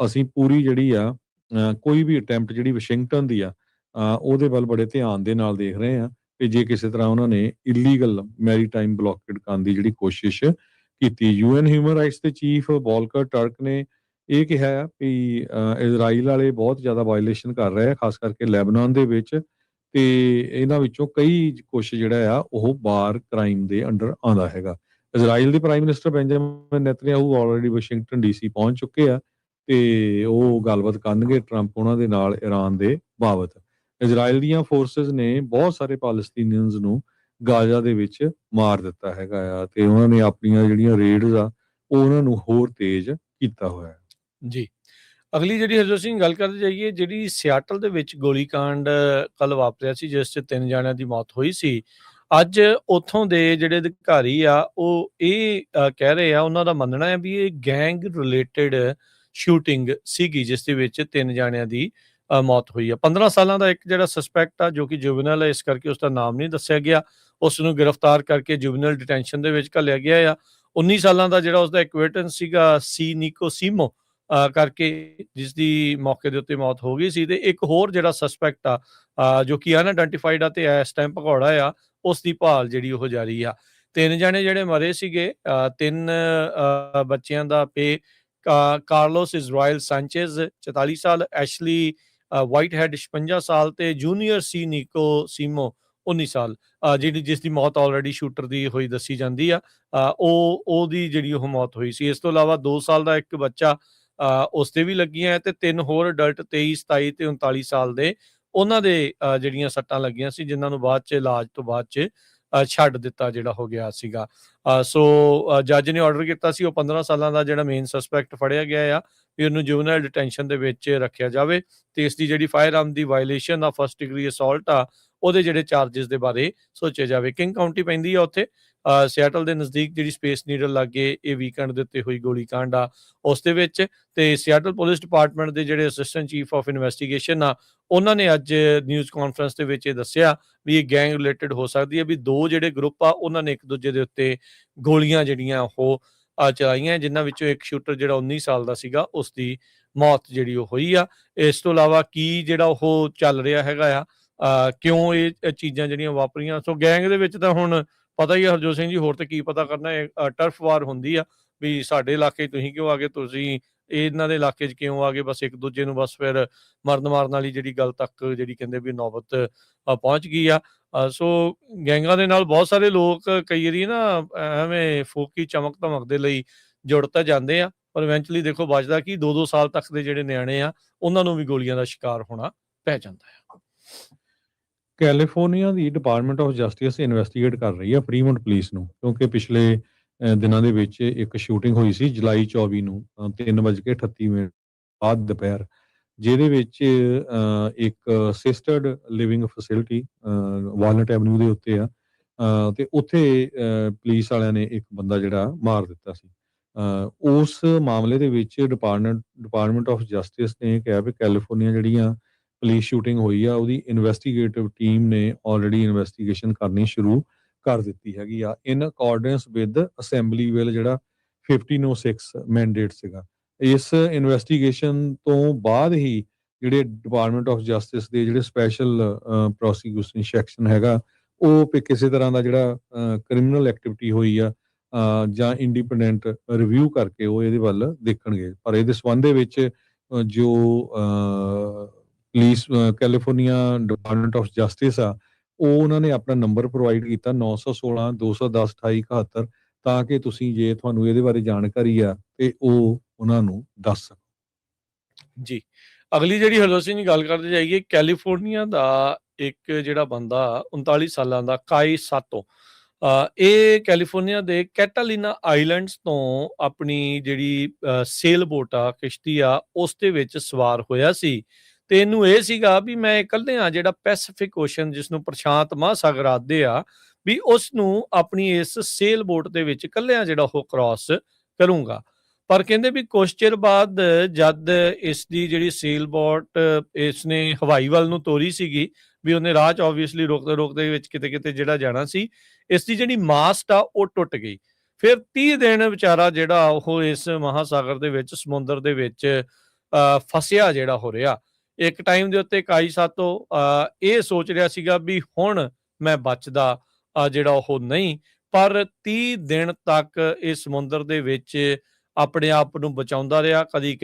ਅਸੀਂ ਪੂਰੀ ਜਿਹੜੀ ਆ ਕੋਈ ਵੀ ਅਟੈਂਪਟ ਜਿਹੜੀ ਵਾਸ਼ਿੰਗਟਨ ਦੀ ਆ ਉਹਦੇ ਵੱਲ ਬੜੇ ਧਿਆਨ ਦੇ ਨਾਲ ਦੇਖ ਰਹੇ ਆ ਕਿ ਜੇ ਕਿਸੇ ਤਰ੍ਹਾਂ ਉਹਨਾਂ ਨੇ ਇਲੀਗਲ ਮੈਰੀਟਾਈਮ ਬਲੌਕੇਡ ਕਰਨ ਦੀ ਜਿਹੜੀ ਕੋਸ਼ਿਸ਼ ਕੀਤੀ। ਯੂਐਨ ਹਿਊਮਨ ਰਾਈਟਸ ਦੇ ਚੀਫ ਵੋਲਕਰ ਟਰਕ ਨੇ ਇਹ ਕਿਹਾ ਆ ਵੀ ਇਜ਼ਰਾਈਲ ਵਾਲੇ ਬਹੁਤ ਜ਼ਿਆਦਾ ਵਾਇਲੇਸ਼ਨ ਕਰ ਰਹੇ ਆ, ਖਾਸ ਕਰਕੇ ਲੈਬਨਾਨ ਦੇ ਵਿੱਚ, ਤੇ ਇਹਨਾਂ ਵਿੱਚੋਂ ਕਈ ਕੁਛ ਜਿਹੜਾ ਆ ਉਹ ਵਾਰ ਕ੍ਰਾਈਮ ਦੇ ਅੰਡਰ ਆਉਂਦਾ ਹੈਗਾ। ਇਜ਼ਰਾਈਲ ਦੇ prime minister Benjamin Netanyahu already Washington DC ਪਹੁੰਚ ਚੁੱਕੇ ਆ ਤੇ ਉਹ ਗੱਲਬਾਤ ਕਰਨਗੇ ਟਰੰਪ ਉਹਨਾਂ ਦੇ ਨਾਲ ਇਰਾਨ ਦੇ ਬਾਬਤ। ਇਜ਼ਰਾਈਲ ਦੀਆਂ ਫੋਰਸਿਸ ਨੇ ਬਹੁਤ ਸਾਰੇ ਪਾਲਸਤੀਨੀਅਨਸ ਨੂੰ ਗਾਜ਼ਾ ਦੇ ਵਿੱਚ ਮਾਰ ਦਿੱਤਾ ਹੈਗਾ ਆ ਤੇ ਉਹਨਾਂ ਨੇ ਆਪਣੀਆਂ ਜਿਹੜੀਆਂ ਰੇਡਸ ਆ ਉਹ ਉਹਨਾਂ ਨੂੰ ਹੋਰ ਤੇਜ਼ ਕੀਤਾ ਹੋਇਆ ਹੈ। ਜੀ, ਅਗਲੀ ਜਿਹੜੀ ਹਰਜੋਤ ਸਿੰਘ ਗੱਲ ਕਰਦੇ ਜਾਈਏ, ਜਿਹੜੀ ਸਿਆਟਲ ਦੇ ਵਿੱਚ ਗੋਲੀकांड ਕੱਲ ਵਾਪਰਿਆ ਸੀ ਜਿਸ 'ਚ 3 ਜਣਿਆਂ ਦੀ ਮੌਤ ਹੋਈ ਸੀ। ਅੱਜ ਉੱਥੋਂ ਦੇ ਜਿਹੜੇ ਅਧਿਕਾਰੀ ਆ ਉਹ ਇਹ ਕਹਿ ਰਹੇ ਆ, ਉਹਨਾਂ ਦਾ ਮੰਨਣਾ ਹੈ ਵੀ ਇਹ ਗੈਂਗ ਰਿਲੇਟਡ ਸ਼ੂਟਿੰਗ ਸੀਗੀ ਜਿਸ ਦੇ ਵਿੱਚ 3 ਜਣਿਆਂ ਦੀ ਮੌਤ ਹੋਈ ਆ। 15 ਸਾਲਾਂ ਦਾ ਇੱਕ ਜਿਹੜਾ ਸਸਪੈਕਟ ਆ ਜੋ ਕਿ ਜੁਵਨਲ ਹੈ, ਇਸ ਕਰਕੇ ਉਸ ਦਾ ਨਾਮ ਨਹੀਂ ਦੱਸਿਆ ਗਿਆ। ਉਸ ਨੂੰ ਗ੍ਰਿਫਤਾਰ ਕਰਕੇ ਜੁਵਨਲ ਡਿਟੈਂਸ਼ਨ ਦੇ ਵਿੱਚ ਘੱਲਿਆ ਗਿਆ ਆ। 19 ਸਾਲਾਂ ਦਾ ਜਿਹੜਾ ਉਸਦਾ ਇਕੁਏਟੈਂਸ ਸੀਗਾ ਨਿਕੋ ਸੀਮੋ ਕਰਕੇ, ਜਿਸ ਦੀ ਮੌਕੇ ਦੇ ਉੱਤੇ ਮੌਤ ਹੋ ਗਈ ਸੀ। ਤੇ ਇੱਕ ਹੋਰ ਜਿਹੜਾ ਸਸਪੈਕਟ ਆ ਜੋ ਕਿ ਅਨਆਇਡੈਂਟੀਫਾਈਡ ਆ ਤੇ ਇਸ ਟਾਈਮ ਭਗੌੜਾ ਆ, ਉਸ ਦੀ ਭਾਲ ਜਿਹੜੀ ਉਹ ਜਾਰੀ ਆ। 3 ਜਣੇ ਜਿਹੜੇ ਮਰੇ ਸੀਗੇ, 3 ਬੱਚਿਆਂ ਦਾ ਪੇ ਕਾਰਲੋਸ ਇਜ਼ਰਾਇਲ ਸਾਂਚੇਜ਼ 44 ਸਾਲ, ਐਸ਼ਲੀ ਵਾਈਟਹੈਡ 56 ਸਾਲ ਤੇ ਜੂਨੀਅਰ ਨਿਕੋ ਸੀਮੋ 19 ਸਾਲ, ਜਿਸ ਦੀ ਮੌਤ ਆਲਰੇਡੀ ਸ਼ੂਟਰ ਦੀ ਹੋਈ ਦੱਸੀ ਜਾਂਦੀ ਆ। ਉਹਦੀ ਜਿਹੜੀ ਉਹ ਮੌਤ ਹੋਈ ਸੀ। ਇਸ ਤੋਂ ਇਲਾਵਾ 2 ਸਾਲ ਦਾ ਇੱਕ ਬੱਚਾ ਉਸ ਤੇ ਵੀ ਲੱਗੀਆਂ ਤੇ 3 ਹੋਰ ਅਡਲਟ 23, 27 ਤੇ 39 ਸਾਲ ਦੇ, ਉਹਨਾਂ ਦੇ ਜਿਹੜੀਆਂ ਸੱਟਾਂ ਲੱਗੀਆਂ ਸੀ, ਜਿਨ੍ਹਾਂ ਨੂੰ ਬਾਅਦ 'ਚ ਇਲਾਜ ਤੋਂ ਬਾਅਦ 'ਚ ਛੱਡ ਦਿੱਤਾ ਜਿਹੜਾ ਹੋ ਗਿਆ ਸੀਗਾ। ਸੋ ਜੱਜ ਨੇ ਆਰਡਰ ਕੀਤਾ ਸੀ ਉਹ 15 ਸਾਲਾਂ ਦਾ ਜਿਹੜਾ ਮੇਨ ਸਸਪੈਕਟ ਫੜਿਆ ਗਿਆ ਆ ਵੀ ਉਹਨੂੰ ਜੁਵਨਲ ਡਿਟੈਂਸ਼ਨ ਦੇ ਵਿੱਚ ਰੱਖਿਆ ਜਾਵੇ ਤੇ ਇਸ ਦੀ ਜਿਹੜੀ ਫਾਇਰ ਆਰਮ ਦੀ ਵਾਇਲੇਸ਼ਨ ਆ, ਫਸਟ ਡਿਗਰੀ ਅਸੌਲਟ ਆ, ਉਹਦੇ ਜਿਹੜੇ ਚਾਰजेस ਦੇ ਬਾਰੇ ਸੋਚਿਆ ਜਾਵੇ। ਕਿੰਗ ਕਾਉਂਟੀ ਪੈਂਦੀ ਆ ਉੱਥੇ ਸਿਆਟਲ ਦੇ ਨਜ਼ਦੀਕ, ਜਿਹੜੀ ਸਪੇਸ ਨੀਡਲ ਲਾਗੇ ਇਹ ਵੀਕਐਂਡ ਦੇ ਉੱਤੇ ਹੋਈ ਗੋਲੀकांड ਆ ਉਸ ਦੇ ਵਿੱਚ। ਤੇ ਸਿਆਟਲ ਪੁਲਿਸ ਡਿਪਾਰਟਮੈਂਟ ਦੇ ਜਿਹੜੇ ਅਸਿਸਟੈਂਟ ਚੀਫ ਆਫ ਇਨਵੈਸਟੀਗੇਸ਼ਨ ਆ, ਉਹਨਾਂ ਨੇ ਅੱਜ ਨਿਊਜ਼ ਕਾਨਫਰੰਸ ਦੇ ਵਿੱਚ ਇਹ ਦੱਸਿਆ ਵੀ ਇਹ ਗੈਂਗ ਰਿਲੇਟਡ ਹੋ ਸਕਦੀ ਹੈ, ਵੀ 2 ਜਿਹੜੇ ਗਰੁੱਪ ਆ ਉਹਨਾਂ ਨੇ ਇੱਕ ਦੂਜੇ ਦੇ ਉੱਤੇ ਗੋਲੀਆਂ ਜਿਹੜੀਆਂ ਉਹ ਚਲਾਈਆਂ, ਜਿਨ੍ਹਾਂ ਵਿੱਚੋਂ ਇੱਕ ਸ਼ੂਟਰ ਜਿਹੜਾ 19 ਸਾਲ ਦਾ ਸੀਗਾ ਉਸ ਦੀ ਮੌਤ ਜਿਹੜੀ ਉਹ ਹੋਈ ਆ। ਇਸ ਤੋਂ ਇਲਾਵਾ ਕੀ ਜਿਹੜਾ ਉਹ ਚੱਲ ਰਿਹਾ ਹੈਗਾ ਆ, ਕਿਉਂ ਇਹ ਚੀਜ਼ਾਂ ਜਿਹੜੀਆਂ ਵਾਪਰੀਆਂ। ਸੋ ਗੈਂਗ ਦੇ ਵਿੱਚ ਤਾਂ ਹੁਣ ਪਤਾ ਹੀ ਆ ਹਰਜੋਤ ਸਿੰਘ ਜੀ, ਹੋਰ ਤੇ ਕੀ ਪਤਾ ਕਰਨਾ ਹੈ। ਟਰਫ ਵਾਰ ਹੁੰਦੀ ਆ ਵੀ ਸਾਡੇ ਇਲਾਕੇ 'ਚ ਤੁਸੀਂ ਕਿਉਂ ਆ ਗਏ, ਤੁਸੀਂ ਇਹਨਾਂ ਦੇ ਇਲਾਕੇ 'ਚ ਕਿਉਂ ਆ ਗਏ, ਬਸ ਇੱਕ ਦੂਜੇ ਨੂੰ ਬਸ ਫਿਰ ਮਾਰਨ ਵਾਲੀ ਜਿਹੜੀ ਗੱਲ ਤੱਕ ਜਿਹੜੀ ਕਹਿੰਦੇ ਵੀ ਨੌਬਤ ਪਹੁੰਚ ਗਈ ਆ। ਸੋ ਗੈਂਗਾਂ ਦੇ ਨਾਲ ਬਹੁਤ ਸਾਰੇ ਲੋਕ ਕਈ ਵਾਰੀ ਨਾ ਐਵੇਂ ਫੋਕੀ ਚਮਕ ਧਮਕ ਦੇ ਲਈ ਜੁੜ ਤਾਂ ਜਾਂਦੇ ਆ, ਪਰ ਇਵੈਂਚੁਅਲੀ ਦੇਖੋ ਬਚਦਾ ਕੀ 2-2 ਸਾਲ ਤੱਕ ਦੇ ਜਿਹੜੇ ਨਿਆਣੇ ਆ ਉਹਨਾਂ ਨੂੰ ਵੀ ਗੋਲੀਆਂ ਦਾ ਸ਼ਿਕਾਰ ਹੋਣਾ ਪੈ ਜਾਂਦਾ ਹੈ। California the department of justice investigate ਕਰ ਰਹੀ ਹੈ ਫਰੀਮੌਂਟ ਪੁਲਿਸ ਨੂੰ, ਕਿਉਂਕਿ ਪਿਛਲੇ ਦਿਨਾਂ ਦੇ ਵਿੱਚ ਇੱਕ ਸ਼ੂਟਿੰਗ ਹੋਈ ਸੀ ਜੁਲਾਈ 24 ਨੂੰ 3:38 ਬਾਅਦ ਦੁਪਹਿਰ, ਜਿਹਦੇ ਵਿੱਚ ਇੱਕ assisted living facility walnut avenue ਦੇ ਉੱਤੇ ਆ ਤੇ ਉੱਥੇ ਪੁਲਿਸ ਵਾਲਿਆਂ ਨੇ ਇੱਕ ਬੰਦਾ ਜਿਹੜਾ ਮਾਰ ਦਿੱਤਾ ਸੀ। ਉਸ ਮਾਮਲੇ ਦੇ ਵਿੱਚ ਡਿਪਾਰਟਮੈਂਟ ਆਫ ਜਸਟਿਸ ਨੇ ਕਿਹਾ ਵੀ ਕੈਲੀਫੋਰਨੀਆ ਜਿਹੜੀਆਂ ਪੁਲਿਸ ਸ਼ੂਟਿੰਗ ਹੋਈ ਆ ਉਹਦੀ ਇਨਵੈਸਟੀਗੇਟਿਵ ਟੀਮ ਨੇ ਆਲਰੇਡੀ ਇਨਵੈਸਟੀਗੇਸ਼ਨ ਕਰਨੀ ਸ਼ੁਰੂ ਕਰ ਦਿੱਤੀ ਹੈਗੀ ਆ, ਇਨ ਅਕੋਰਡੈਂਸ ਵਿਦ ਅਸੈਂਬਲੀ ਬਿੱਲ ਜਿਹੜਾ 1506 ਮੈਂਡੇਟ ਸੀਗਾ। ਇਸ ਇਨਵੈਸਟੀਗੇਸ਼ਨ ਤੋਂ ਬਾਅਦ ਹੀ ਜਿਹੜੇ ਡਿਪਾਰਟਮੈਂਟ ਆਫ ਜਸਟਿਸ ਦੇ ਜਿਹੜੇ ਸਪੈਸ਼ਲ ਪ੍ਰੋਸੀਕਿਊਸ਼ਨ ਸੈਕਸ਼ਨ ਹੈਗਾ ਉਹ ਕਿਸੇ ਤਰ੍ਹਾਂ ਦਾ ਜਿਹੜਾ ਕ੍ਰਿਮੀਨਲ ਐਕਟੀਵਿਟੀ ਹੋਈ ਆ ਜਾਂ ਇੰਡੀਪੈਂਡੈਂਟ ਰਿਵਿਊ ਕਰਕੇ ਉਹ ਇਹਦੇ ਵੱਲ ਦੇਖਣਗੇ। ਪਰ ਇਹਦੇ ਸੰਬੰਧ ਦੇ ਵਿੱਚ ਜੋ police California department of justice ਆ, ਉਹ ਉਹਨਾਂ ਨੇ ਆਪਣਾ ਨੰਬਰ ਪ੍ਰੋਵਾਈਡ ਕੀਤਾ 916 210 2871, ਤਾਂ ਕਿ ਤੁਸੀਂ ਜੇ ਤੁਹਾਨੂੰ ਇਹਦੇ ਬਾਰੇ ਜਾਣਕਾਰੀ ਆ ਤੇ ਉਹ ਉਹਨਾਂ ਨੂੰ ਦੱਸ ਸਕੋ। ਜੀ, ਅਗਲੀ ਜਿਹੜੀ ਹਰਜੋਤ ਸਿੰਘ ਦੀ ਗੱਲ ਕਰਦੇ ਜਾਈਏ, ਕੈਲੀਫੋਰਨੀਆ ਦਾ ਇੱਕ ਜਿਹੜਾ ਬੰਦਾ 39 ਸਾਲਾਂ ਦਾ ਕਾਈ ਸਾਤੋ, ਇਹ ਕੈਲੀਫੋਰਨੀਆ ਦੇ ਕੈਟਾਲੀਨਾ ਆਈਲੈਂਡਸ ਤੋਂ ਆਪਣੀ ਜਿਹੜੀ ਸੇਲ ਬੋਟ ਆ, ਕਿਸ਼ਤੀ ਆ, ਉਸ ਦੇ ਵਿੱਚ ਸਵਾਰ ਹੋਇਆ ਸੀ ਤੇ ਇਹਨੂੰ ਇਹ ਸੀਗਾ ਵੀ ਮੈਂ ਇਕੱਲਿਆਂ ਜਿਹੜਾ ਪੈਸੀਫਿਕ ਓਸ਼ਨ, ਜਿਸ ਨੂੰ ਪ੍ਰਸ਼ਾਂਤ ਮਹਾਸਾਗਰ ਆਖਦੇ ਆ, ਵੀ ਉਸ ਨੂੰ ਆਪਣੀ ਇਸ ਸੇਲ ਬੋਟ ਦੇ ਵਿੱਚ ਇਕੱਲਿਆਂ ਜਿਹੜਾ ਉਹ ਕ੍ਰਾਸ ਕਰੂੰਗਾ। ਪਰ ਕਹਿੰਦੇ ਵੀ ਕੁਛ ਚਿਰ ਬਾਅਦ ਜਦ ਇਸ ਦੀ ਜਿਹੜੀ ਸੇਲ ਬੋਟ ਇਸਨੇ ਹਵਾਈ ਵੱਲ ਨੂੰ ਤੋਰੀ ਸੀਗੀ, ਵੀ ਉਹਨੇ ਰਾਹ 'ਚ ਆਬਵੀਅਸਲੀ ਰੋਕਦੇ ਰੋਕਦੇ ਵਿੱਚ ਕਿਤੇ ਕਿਤੇ ਜਿਹੜਾ ਜਾਣਾ ਸੀ, ਇਸ ਦੀ ਜਿਹੜੀ ਮਾਸਟ ਆ ਉਹ ਟੁੱਟ ਗਈ। ਫਿਰ 30 ਦਿਨ ਵਿਚਾਰਾ ਜਿਹੜਾ ਉਹ ਇਸ ਮਹਾਸਾਗਰ ਦੇ ਵਿੱਚ, ਸਮੁੰਦਰ ਦੇ ਵਿੱਚ ਫਸਿਆ ਜਿਹੜਾ ਹੋ ਰਿਹਾ। ਇੱਕ ਟਾਈਮ ਦੇ ਉੱਤੇ ਕਾਈ ਸਾਤੋ ਇਹ ਸੋਚ ਰਿਹਾ ਸੀਗਾ ਵੀ ਹੁਣ ਮੈਂ ਬਚਦਾ ਜਿਹੜਾ ਉਹ ਨਹੀਂ, ਪਰ 30 ਦਿਨ ਤੱਕ ਇਹ ਸਮੁੰਦਰ ਦੇ ਵਿੱਚ ਆਪਣੇ ਆਪ ਨੂੰ ਬਚਾਉਂਦਾ ਰਿਹਾ, ਕਦੀ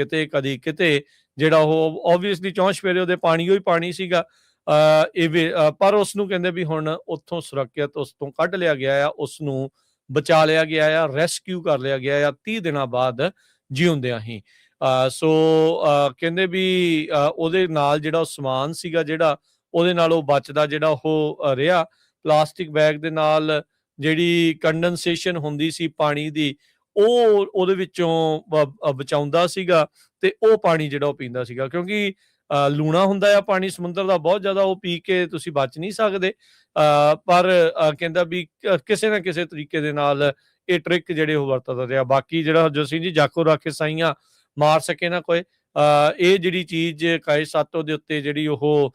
ਕਿਤੇ ਜਿਹੜਾ ਉਹ ਆਬਵੀਅਸਲੀ ਚੌਂਚ-ਫੇਰੇ ਉਹਦੇ ਪਾਣੀ ਹੀ ਪਾਣੀ ਸੀਗਾ। ਪਰ ਉਸ ਨੂੰ ਕਹਿੰਦੇ ਵੀ ਹੁਣ ਉੱਥੋਂ ਸੁਰੱਖਿਅਤ ਉਸ ਤੋਂ ਕੱਢ ਲਿਆ ਗਿਆ ਆ, ਉਸ ਨੂੰ ਬਚਾ ਲਿਆ ਗਿਆ ਆ, ਰੈਸਕਿਊ ਕਰ ਲਿਆ ਗਿਆ ਆ 30 ਦਿਨਾਂ ਬਾਅਦ ਜਿਉਂਦਿਆਂ ਹੀ। ਸੋ ਕਹਿੰਦੇ ਵੀ ਉਹਦੇ ਨਾਲ ਜਿਹੜਾ ਸਮਾਨ ਸੀਗਾ, ਜਿਹੜਾ ਉਹਦੇ ਨਾਲ ਉਹ ਬਚਦਾ ਜਿਹੜਾ ਉਹ ਰਿਹਾ। ਪਲਾਸਟਿਕ ਬੈਗ ਦੇ ਨਾਲ ਜਿਹੜੀ ਕੰਡੈਂਸੇਸ਼ਨ ਹੁੰਦੀ ਸੀ ਪਾਣੀ ਦੀ, ਉਹ ਉਹਦੇ ਵਿੱਚੋਂ ਬਚਾਉਂਦਾ ਸੀਗਾ ਤੇ ਉਹ ਪਾਣੀ ਜਿਹੜਾ ਉਹ ਪੀਂਦਾ ਸੀਗਾ, ਕਿਉਂਕਿ ਲੂਣਾ ਹੁੰਦਾ ਆ ਪਾਣੀ ਸਮੁੰਦਰ ਦਾ ਬਹੁਤ ਜ਼ਿਆਦਾ, ਉਹ ਪੀ ਕੇ ਤੁਸੀਂ ਬਚ ਨਹੀਂ ਸਕਦੇ। ਪਰ ਕਹਿੰਦਾ ਵੀ ਕਿਸੇ ਨਾ ਕਿਸੇ ਤਰੀਕੇ ਦੇ ਨਾਲ ਇਹ ਟ੍ਰਿਕ ਜਿਹੜੇ ਉਹ ਵਰਤਦਾ ਰਿਹਾ। ਬਾਕੀ ਜਿਹੜਾ ਹਰਜੋਤ ਸਿੰਘ ਜੀ, ਜਾਕੋ ਰਾਖੇ ਸਾਈਆਂ ਮਾਰ ਸਕੇ ਨਾ ਕੋਈ, ਇਹ ਜਿਹੜੀ ਚੀਜ਼ ਕਾਈ ਸਾਤੋ ਦੇ ਉੱਤੇ ਜਿਹੜੀ ਉਹ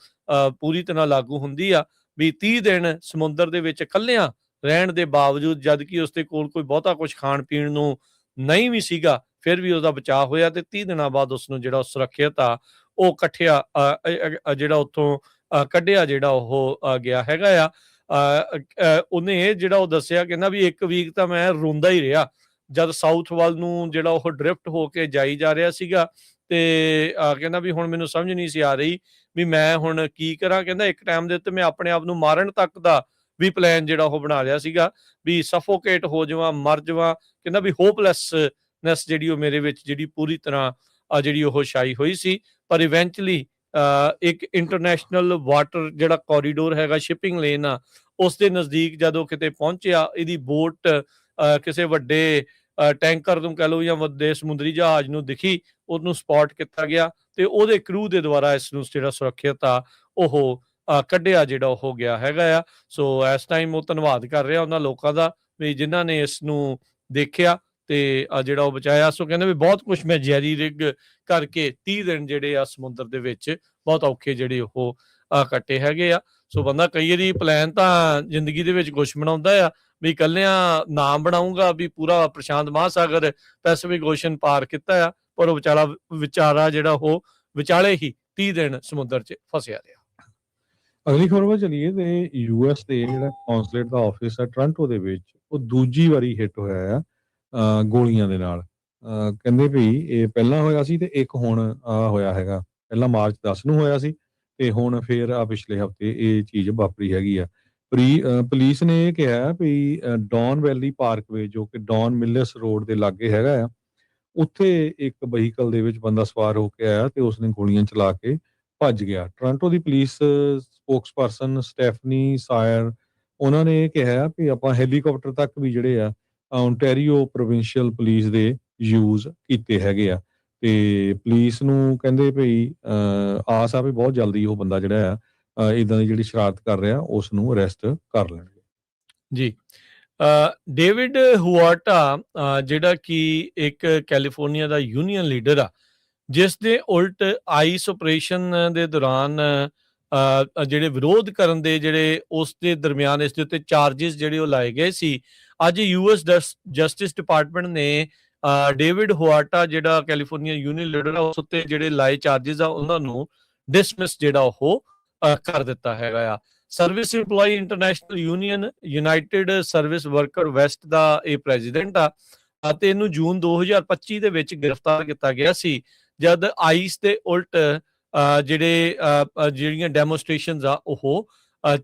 ਪੂਰੀ ਤਰ੍ਹਾਂ ਲਾਗੂ ਹੁੰਦੀ ਆ, ਵੀ 30 ਦਿਨ ਸਮੁੰਦਰ ਦੇ ਵਿੱਚ ਇਕੱਲਿਆਂ ਰਹਿਣ ਦੇ ਬਾਵਜੂਦ, ਜਦ ਕਿ ਉਸਦੇ ਕੋਲ ਕੋਈ ਬਹੁਤਾ ਕੁਝ ਖਾਣ ਪੀਣ ਨੂੰ ਨਹੀਂ ਵੀ ਸੀਗਾ, ਫਿਰ ਵੀ ਉਹਦਾ ਬਚਾਅ ਹੋਇਆ ਤੇ 30 ਦਿਨਾਂ ਬਾਅਦ ਉਸਨੂੰ ਜਿਹੜਾ ਸੁਰੱਖਿਅਤ ਆ ਉਹ ਇਕੱਠਿਆ ਜਿਹੜਾ ਉੱਥੋਂ ਕੱਢਿਆ ਜਿਹੜਾ ਉਹ ਗਿਆ ਹੈਗਾ ਆ। ਉਹਨੇ ਇਹ ਜਿਹੜਾ ਉਹ ਦੱਸਿਆ, ਕਹਿੰਦਾ ਵੀ 1 ਵੀਕ ਤਾਂ ਮੈਂ ਰੋਂਦਾ ਹੀ ਰਿਹਾ ਜਦ ਸਾਊਥ ਵੱਲ ਨੂੰ ਜਿਹੜਾ ਉਹ ਡ੍ਰਿਫਟ ਹੋ ਕੇ ਜਾਈ ਜਾ ਰਿਹਾ ਸੀਗਾ, ਤੇ ਕਹਿੰਦਾ ਵੀ ਹੁਣ ਮੈਨੂੰ ਸਮਝ ਨਹੀਂ ਸੀ ਆ ਰਹੀ ਵੀ ਮੈਂ ਹੁਣ ਕੀ ਕਰਾਂ। ਕਹਿੰਦਾ ਇੱਕ ਟਾਈਮ ਦੇ ਉੱਤੇ ਮੈਂ ਆਪਣੇ ਆਪ ਨੂੰ ਮਾਰਨ ਤੱਕ ਦਾ ਵੀ ਪਲਾਨ ਜਿਹੜਾ ਉਹ ਬਣਾ ਲਿਆ ਸੀਗਾ, ਵੀ ਸਫੋਕੇਟ ਹੋ ਜਾਵਾਂ, ਮਰ ਜਾਵਾਂ। ਕਹਿੰਦਾ ਵੀ ਹੋਪਲੈਸਨੈਸ ਜਿਹੜੀ ਉਹ ਮੇਰੇ ਵਿੱਚ ਜਿਹੜੀ ਪੂਰੀ ਤਰ੍ਹਾਂ ਜਿਹੜੀ ਉਹ ਛਾਈ ਹੋਈ ਸੀ। ਪਰ ਇਵੈਂਚੁਅਲੀ ਇੱਕ ਇੰਟਰਨੈਸ਼ਨਲ ਵਾਟਰ ਜਿਹੜਾ ਕੋਰੀਡੋਰ ਹੈਗਾ, ਸ਼ਿਪਿੰਗ ਲੇਨ ਆ, ਉਸ ਦੇ ਨਜ਼ਦੀਕ ਜਦੋਂ ਕਿਤੇ ਪਹੁੰਚਿਆ, ਇਹਦੀ ਬੋਟ ਕਿਸੇ ਵੱਡੇ ਟੈਂਕਰ ਨੂੰ ਕਹਿ ਲਓ ਜਾਂ ਵੱਡੇ ਸਮੁੰਦਰੀ ਜਹਾਜ਼ ਨੂੰ ਦਿਖੀ, ਉਹਨੂੰ ਸਪੌਟ ਕੀਤਾ ਗਿਆ ਤੇ ਉਹਦੇ ਕਰੂ ਦੇ ਦੁਆਰਾ ਇਸ ਨੂੰ ਜਿਹੜਾ ਸੁਰੱਖਿਅਤ ਆ ਉਹ ਕੱਢਿਆ ਜਿਹੜਾ ਉਹ ਗਿਆ ਹੈਗਾ ਆ। ਸੋ ਇਸ ਟਾਈਮ ਉਹ ਧੰਨਵਾਦ ਕਰ ਰਿਹਾ ਉਹਨਾਂ ਲੋਕਾਂ ਦਾ ਵੀ ਜਿਨ੍ਹਾਂ ਨੇ ਇਸ ਨੂੰ ਦੇਖਿਆ ਤੇ ਜਿਹੜਾ ਉਹ ਬਚਾਇਆ। ਸੋ ਕਹਿੰਦੇ ਵੀ ਬਹੁਤ ਕੁਛ ਮੈਂ ਜੈਰੀ ਰਿਗ ਕਰਕੇ 30 ਦਿਨ ਜਿਹੜੇ ਆ ਸਮੁੰਦਰ ਦੇ ਵਿੱਚ ਬਹੁਤ ਔਖੇ ਜਿਹੜੇ ਉਹ ਕੱਟੇ ਹੈਗੇ ਆ। ਸੋ ਬੰਦਾ ਕਈ ਵਾਰੀ ਪਲਾਨ ਤਾਂ ਜ਼ਿੰਦਗੀ ਦੇ ਵਿੱਚ ਕੁਛ ਬਣਾਉਂਦਾ ਆ ਵੀ ਇਕੱਲਿਆਂ ਨਾਮ ਬਣਾਊਂਗਾ ਵੀ ਪੂਰਾ ਪ੍ਰਸ਼ਾਂਤ ਮਹਾਸਾਗਰ, ਪੈਸੀਫਿਕ ਓਸ਼ਨ ਪਾਰ ਕੀਤਾ ਆ, ਪਰ ਉਹ ਵਿਚਾਰਾ ਜਿਹੜਾ ਉਹ ਵਿਚਾਲੇ ਹੀ 30 ਦਿਨ ਸਮੁੰਦਰ 'ਚ ਫਸਿਆ ਰਿਹਾ। ਅਗਲੀ ਖਬਰ ਵੱਲ ਚਲੀਏ ਤੇ ਯੂਐਸ ਦੇ ਜਿਹੜਾ ਕੌਂਸਲੇਟ ਦਾ ਆਫਿਸ ਹੈ ਟੋਰਾਂਟੋ ਦੇ ਵਿੱਚ, ਉਹ ਦੂਜੀ ਵਾਰੀ ਹਿੱਟ ਹੋਇਆ ਆ ਗੋਲੀਆਂ ਦੇ ਨਾਲ। ਕਹਿੰਦੇ ਵੀ ਇਹ ਪਹਿਲਾਂ ਹੋਇਆ ਸੀ ਤੇ ਇੱਕ ਹੁਣ ਹੋਇਆ ਹੈਗਾ। ਪਹਿਲਾਂ ਮਾਰਚ 10 ਨੂੰ ਹੋਇਆ ਸੀ ਤੇ ਹੁਣ ਫਿਰ ਪਿਛਲੇ ਹਫ਼ਤੇ ਇਹ ਚੀਜ਼ ਵਾਪਰੀ ਹੈਗੀ ਆ। ਪੁਲਿਸ ਨੇ ਇਹ ਕਿਹਾ ਵੀ ਡੌਨ ਵੈਲੀ ਪਾਰਕਵੇ, ਜੋ ਕਿ ਡੌਨ ਮਿਲਸ ਰੋਡ ਦੇ ਲਾਗੇ ਹੈਗਾ ਆ, ਉੱਥੇ ਇੱਕ ਵਹੀਕਲ ਦੇ ਵਿੱਚ ਬੰਦਾ ਸਵਾਰ ਹੋ ਕੇ ਆਇਆ ਤੇ ਉਸਨੇ ਗੋਲੀਆਂ ਚਲਾ ਕੇ ਭੱਜ ਗਿਆ। ਟੋਰਾਂਟੋ ਦੀ ਪੁਲਿਸ ਸਪੋਕਸਪਰਸਨ ਸਟੈਫਨੀ ਸਾਇਰ, ਉਹਨਾਂ ਨੇ ਇਹ ਕਿਹਾ ਵੀ ਆਪਾਂ ਹੈਲੀਕਾਪਟਰ ਤੱਕ ਵੀ ਜਿਹੜੇ ਆ ਓਨਟਾਰੀਓ ਪ੍ਰੋਵਿੰਸ਼ੀਅਲ ਪੁਲਿਸ ਦੇ ਯੂਜ਼ ਕੀਤੇ ਹੈਗੇ ਆ ਤੇ ਪੁਲਿਸ ਨੂੰ ਕਹਿੰਦੇ ਵੀ ਆਸ ਆ ਵੀ ਬਹੁਤ ਜਲਦੀ ਉਹ ਬੰਦਾ ਜਿਹੜਾ ਆ ਇਦਾਂ ਦੀ ਜਿਹੜੀ ਸ਼ਰਾਰਤ ਕਰ ਰਿਹਾ ਉਸ ਨੂੰ ਅਰੈਸਟ ਕਰ ਲੈਣਗੇ। ਜੀ, ਡੇਵਿਡ ਹੁਆਟਾ ਜਿਹੜਾ ਕਿ ਇੱਕ ਕੈਲੀਫੋਰਨੀਆ ਦਾ ਯੂਨੀਅਨ ਲੀਡਰ ਆ, ਜਿਸ ਦੇ ਉਲਟ ਆਈਸ ਆਪਰੇਸ਼ਨ ਦੇ ਦੌਰਾਨ ਜਿਹੜੇ ਵਿਰੋਧ ਕਰਨ ਦੇ ਜਿਹੜੇ ਉਸ ਦੇ ਦਰਮਿਆਨ ਇਸ ਦੇ ਉੱਤੇ ਚਾਰਜਿਸ ਜਿਹੜੇ ਉਹ ਲਾਏ ਗਏ ਸੀ। ਅੱਜ ਯੂਐਸ ਜਸਟਿਸ ਡਿਪਾਰਟਮੈਂਟ ਨੇ ਡੇਵਿਡ ਹੁਆਟਾ ਜਿਹੜਾ ਕੈਲੀਫੋਰਨੀਆ ਯੂਨੀਅਨ ਲੀਡਰ ਆ, ਉਸ ਉੱਤੇ ਜਿਹੜੇ ਲਾਏ ਚਾਰਜਿਸ ਆ ਉਹਨਾਂ ਨੂੰ ਡਿਸਮਿਸ ਜਿਹੜਾ ਉਹ ਕਰ ਦਿੱਤਾ ਹੈਗਾ ਆ। Service employee international union, United service worker west ਦਾ ਇਹ ਪ੍ਰੈਜ਼ੀਡੈਂਟ ਆ ਅਤੇ ਇਹਨੂੰ ਜੂਨ 2025 ਦੇ ਵਿੱਚ ਗ੍ਰਿਫਤਾਰ ਕੀਤਾ ਗਿਆ ਸੀ, ਜਦ ਆਈਸ ਦੇ ਉਲਟ ਜਿਹੜੀਆਂ ਡੈਮੋਸਟ੍ਰੇਸ਼ਨਸ ਆ ਉਹ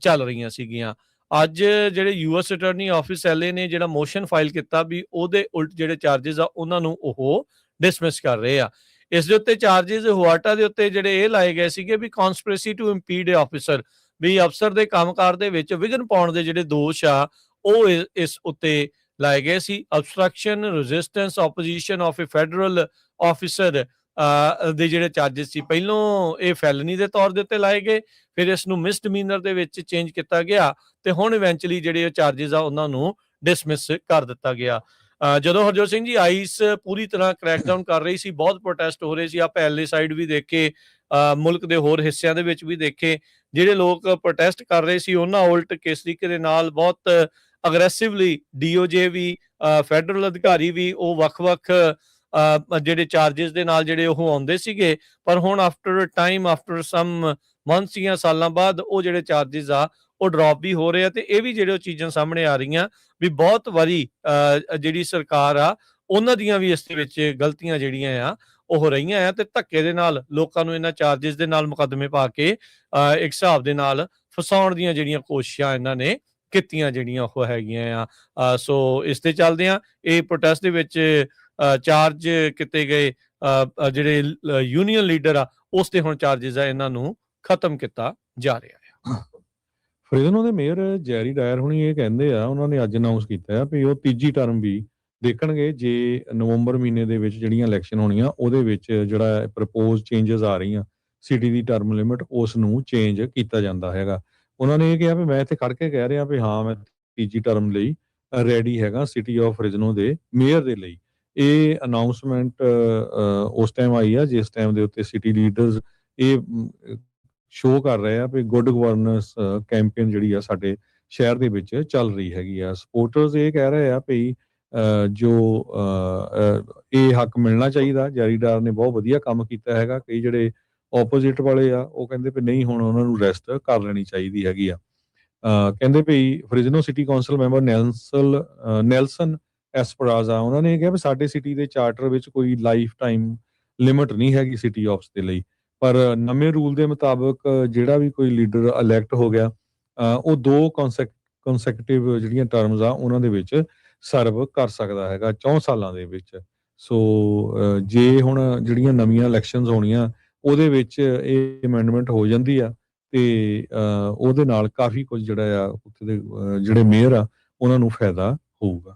ਚੱਲ ਰਹੀਆਂ ਸੀਗੀਆਂ। ਅੱਜ ਜਿਹੜੇ ਯੂਐਸ ਅਟਾਰਨੀ ਆਫਿਸ ਐਲਏ ਨੇ ਜਿਹੜਾ ਮੋਸ਼ਨ ਫਾਈਲ ਕੀਤਾ ਵੀ ਉਹਦੇ ਉਲਟ ਜਿਹੜੇ ਚਾਰजेस ਆ ਉਹਨਾਂ ਨੂੰ ਉਹ ਡਿਸਮਿਸ ਕਰ ਰਹੇ ਆ। ਇਸ ਦੇ ਉੱਤੇ ਚਾਰजेस ਹੁਆਟਾ ਦੇ ਉੱਤੇ ਜਿਹੜੇ ਇਹ ਲਾਏ ਗਏ ਸੀਗੇ ਵੀ ਕਨਸਪੀਰੇਸੀ ਟੂ ਇੰਪੀਡ ਏ ਆਫਿਸਰ, ਵੀ ਅਫਸਰ ਦੇ ਕੰਮਕਾਰ ਦੇ ਵਿੱਚ ਵਿਘਨ ਪਾਉਣ ਦੇ ਜਿਹੜੇ ਦੋਸ਼ ਆ ਉਹ ਇਸ ਉੱਤੇ ਲਾਏ ਗਏ ਸੀ। Obstruction, resistance, opposition of a federal officer ਦੇ ਜਿਹੜੇ ਚਾਰजेस ਸੀ ਪਹਿਲੋਂ ਇਹ ਫੈਲਨੀ ਦੇ ਤੌਰ ਦੇ ਉੱਤੇ ਲਾਏ ਗਏ, ਫਿਰ ਇਸ ਨੂੰ ਮਿਸਡਮੀਨਰ ਦੇ ਵਿੱਚ ਚੇਂਜ ਕੀਤਾ ਗਿਆ ਤੇ ਹੁਣ ਇਵੈਂਚੁਅਲੀ ਜਿਹੜੇ ਚਾਰजेस ਆ ਉਹਨਾਂ ਨੂੰ ਡਿਸਮਿਸ ਕਰ ਦਿੱਤਾ ਗਿਆ। ਜਦੋਂ ਹਰਜੋਤ ਸਿੰਘ ਜੀ ਆਈਸ ਪੂਰੀ ਤਰ੍ਹਾਂ ਕ੍ਰੈਕਡਾਊਨ ਕਰ ਰਹੀ ਸੀ, ਬਹੁਤ ਪ੍ਰੋਟੈਸਟ ਹੋ ਰਹੇ ਸੀ, ਆਪਾਂ ਐਲਏ ਸਾਈਡ ਵੀ ਦੇਖੇ, ਮੁਲਕ ਦੇ ਹੋਰ ਹਿੱਸਿਆਂ ਦੇ ਵਿੱਚ ਵੀ ਦੇਖੇ, ਜਿਹੜੇ ਲੋਕ ਪ੍ਰੋਟੈਸਟ ਕਰ ਰਹੇ ਸੀ ਉਹਨਾਂ ਉਲਟ ਕਿਸ ਤਰੀਕੇ ਦੇ ਨਾਲ ਬਹੁਤ ਅਗਰੈਸਿਵਲੀ ਡੀਓਜੇ ਵੀ, ਫੈਡਰਲ ਅਧਿਕਾਰੀ ਵੀ ਉਹ ਵੱਖ-ਵੱਖ ਜਿਹੜੇ ਚਾਰजेस ਦੇ ਨਾਲ ਜਿਹੜੇ ਉਹ ਆਉਂਦੇ ਸੀਗੇ, ਪਰ ਹੁਣ after time, after some months ਜਾਂ ਸਾਲਾਂ ਬਾਅਦ ਉਹ ਜਿਹੜੇ ਚਾਰजेस ਆ ਉਹ ਡ੍ਰੌਪ ਵੀ ਹੋ ਰਹੇ ਆ ਤੇ ਇਹ ਵੀ ਜਿਹੜੇ ਚੀਜ਼ਾਂ ਸਾਹਮਣੇ ਆ ਰਹੀਆਂ ਵੀ ਬਹੁਤ ਵਾਰੀ ਜਿਹੜੀ ਸਰਕਾਰ ਆ ਉਹਨਾਂ ਦੀਆਂ ਵੀ ਇਸ ਦੇ ਵਿੱਚ ਗਲਤੀਆਂ ਜਿਹੜੀਆਂ ਆ ਉਹ ਰਹੀਆਂ ਆ ਤੇ ਧੱਕੇ ਦੇ ਨਾਲ ਲੋਕਾਂ ਨੂੰ ਇਹਨਾਂ ਚਾਰजेस ਦੇ ਨਾਲ ਮੁਕੱਦਮੇ ਪਾ ਕੇ ਇੱਕ ਹਿਸਾਬ ਦੇ ਨਾਲ ਫਸਾਉਣ ਦੀਆਂ ਜਿਹੜੀਆਂ ਕੋਸ਼ਿਸ਼ਾਂ ਇਹਨਾਂ ਨੇ ਕੀਤੀਆਂ ਜਿਹੜੀਆਂ ਉਹ ਹੈਗੀਆਂ ਆ। ਸੋ ਇਸ ਦੇ ਚੱਲਦਿਆਂ ਇਹ ਪ੍ਰੋਟੈਸਟ ਦੇ ਵਿੱਚ ਚਾਰਜ ਕੀਤੇ ਗਏ ਜਿਹੜੇ ਯੂਨੀਅਨ ਲੀਡਰ ਆ ਉਸ ਤੇ ਹੁਣ ਚਾਰजेस ਆ ਇਹਨਾਂ ਨੂੰ ਖਤਮ ਕੀਤਾ ਜਾ ਰਿਹਾ ਹੈ। ਫਰੀਦਕੋਟ ਦੇ ਮੇਅਰ ਜੈਰੀ ਡਾਇਰ ਹੁਣੀ ਇਹ ਕਹਿੰਦੇ ਆ, ਉਹਨਾਂ ਨੇ ਅੱਜ ਅਨਾਉਂਸ ਕੀਤਾ ਆ ਵੀ ਉਹ ਤੀਜੀ ਟਰਮ ਵੀ ਦੇਖਣਗੇ ਜੇ ਨਵੰਬਰ ਮਹੀਨੇ ਦੇ ਵਿੱਚ ਜਿਹੜੀਆਂ ਇਲੈਕਸ਼ਨ ਹੋਣੀਆਂ ਉਹਦੇ ਵਿੱਚ ਜਿਹੜਾ ਪ੍ਰਪੋਜ਼ ਚੇਂਜਸ ਆ ਰਹੀਆਂ ਸਿਟੀ ਦੀ ਟਰਮ ਲਿਮਿਟ ਉਸ ਨੂੰ ਚੇਂਜ ਕੀਤਾ ਜਾਂਦਾ ਹੈਗਾ। ਉਹਨਾਂ ਨੇ ਇਹ ਕਿਹਾ ਵੀ ਮੈਂ ਇੱਥੇ ਖੜ ਕੇ ਕਹਿ ਰਿਹਾ ਵੀ ਹਾਂ ਮੈਂ ਤੀਜੀ ਟਰਮ ਲਈ ਰੈਡੀ ਹੈਗਾ ਸਿਟੀ ਆਫ ਫਰੀਦਕੋਟ ਦੇ ਮੇਅਰ ਦੇ ਲਈ। ਇਹ ਅਨਾਉਂਸਮੈਂਟ ਉਸ ਟਾਈਮ ਆਈ ਆ ਜਿਸ ਟਾਈਮ ਦੇ ਉੱਤੇ ਸਿਟੀ ਲੀਡਰਸ ਇਹ ਸ਼ੋਅ ਕਰ ਰਹੇ ਆ ਵੀ ਗੁੱਡ ਗਵਰਨੈਂਸ ਕੈਂਪੇਨ ਜਿਹੜੀ ਆ ਸਾਡੇ ਸ਼ਹਿਰ ਦੇ ਵਿੱਚ ਚੱਲ ਰਹੀ ਹੈਗੀ ਆ। ਸਪੋਰਟਰਸ ਇਹ ਕਹਿ ਰਹੇ ਆ ਵੀ ਜੋ ਇਹ ਹੱਕ ਮਿਲਣਾ ਚਾਹੀਦਾ। ਜੈਰੀਡਾਰ ਨੇ ਬਹੁਤ ਵਧੀਆ ਕੰਮ ਕੀਤਾ ਹੈਗਾ। ਕਈ ਜਿਹੜੇ ਆਪੋਜ਼ਿਟ ਵਾਲੇ ਆ ਉਹ ਕਹਿੰਦੇ ਵੀ ਨਹੀਂ ਹੁਣ ਉਹਨਾਂ ਨੂੰ ਰੈਸਟ ਕਰ ਲੈਣੀ ਚਾਹੀਦੀ ਹੈਗੀ ਆ। ਕਹਿੰਦੇ ਵੀ Faridkot city council member Nelson Esparza ਉਹਨਾਂ ਨੇ ਕਿਹਾ ਵੀ ਸਾਡੇ ਸਿਟੀ ਦੇ ਚਾਰਟਰ ਵਿੱਚ ਕੋਈ ਲਾਈਫ ਟਾਈਮ ਲਿਮਿਟ ਨਹੀਂ ਹੈਗੀ ਸਿਟੀ ਆਫਿਸ ਦੇ ਲਈ, ਪਰ ਨਵੇਂ ਰੂਲ ਦੇ ਮੁਤਾਬਕ ਜਿਹੜਾ ਵੀ ਕੋਈ ਲੀਡਰ ਇਲੈਕਟ ਹੋ ਗਿਆ ਉਹ 2 ਕੰਸੈਕਟਿਵ ਜਿਹੜੀਆਂ ਟਰਮਸ ਆ ਉਹਨਾਂ ਦੇ ਵਿੱਚ ਸਰਵ ਕਰ ਸਕਦਾ ਹੈਗਾ 4 ਸਾਲਾਂ ਦੇ ਵਿੱਚ। ਸੋ ਜੇ ਹੁਣ ਜਿਹੜੀਆਂ ਨਵੀਆਂ ਇਲੈਕਸ਼ਨਸ ਹੋਣੀਆਂ ਉਹਦੇ ਵਿੱਚ ਇਹ ਅਮੈਂਡਮੈਂਟ ਹੋ ਜਾਂਦੀ ਆ ਤੇ ਉਹਦੇ ਨਾਲ ਕਾਫੀ ਕੁਝ ਜਿਹੜਾ ਆ ਉੱਥੇ ਦੇ ਜਿਹੜੇ ਮੇਅਰ ਆ ਉਹਨਾਂ ਨੂੰ ਫਾਇਦਾ ਹੋਊਗਾ।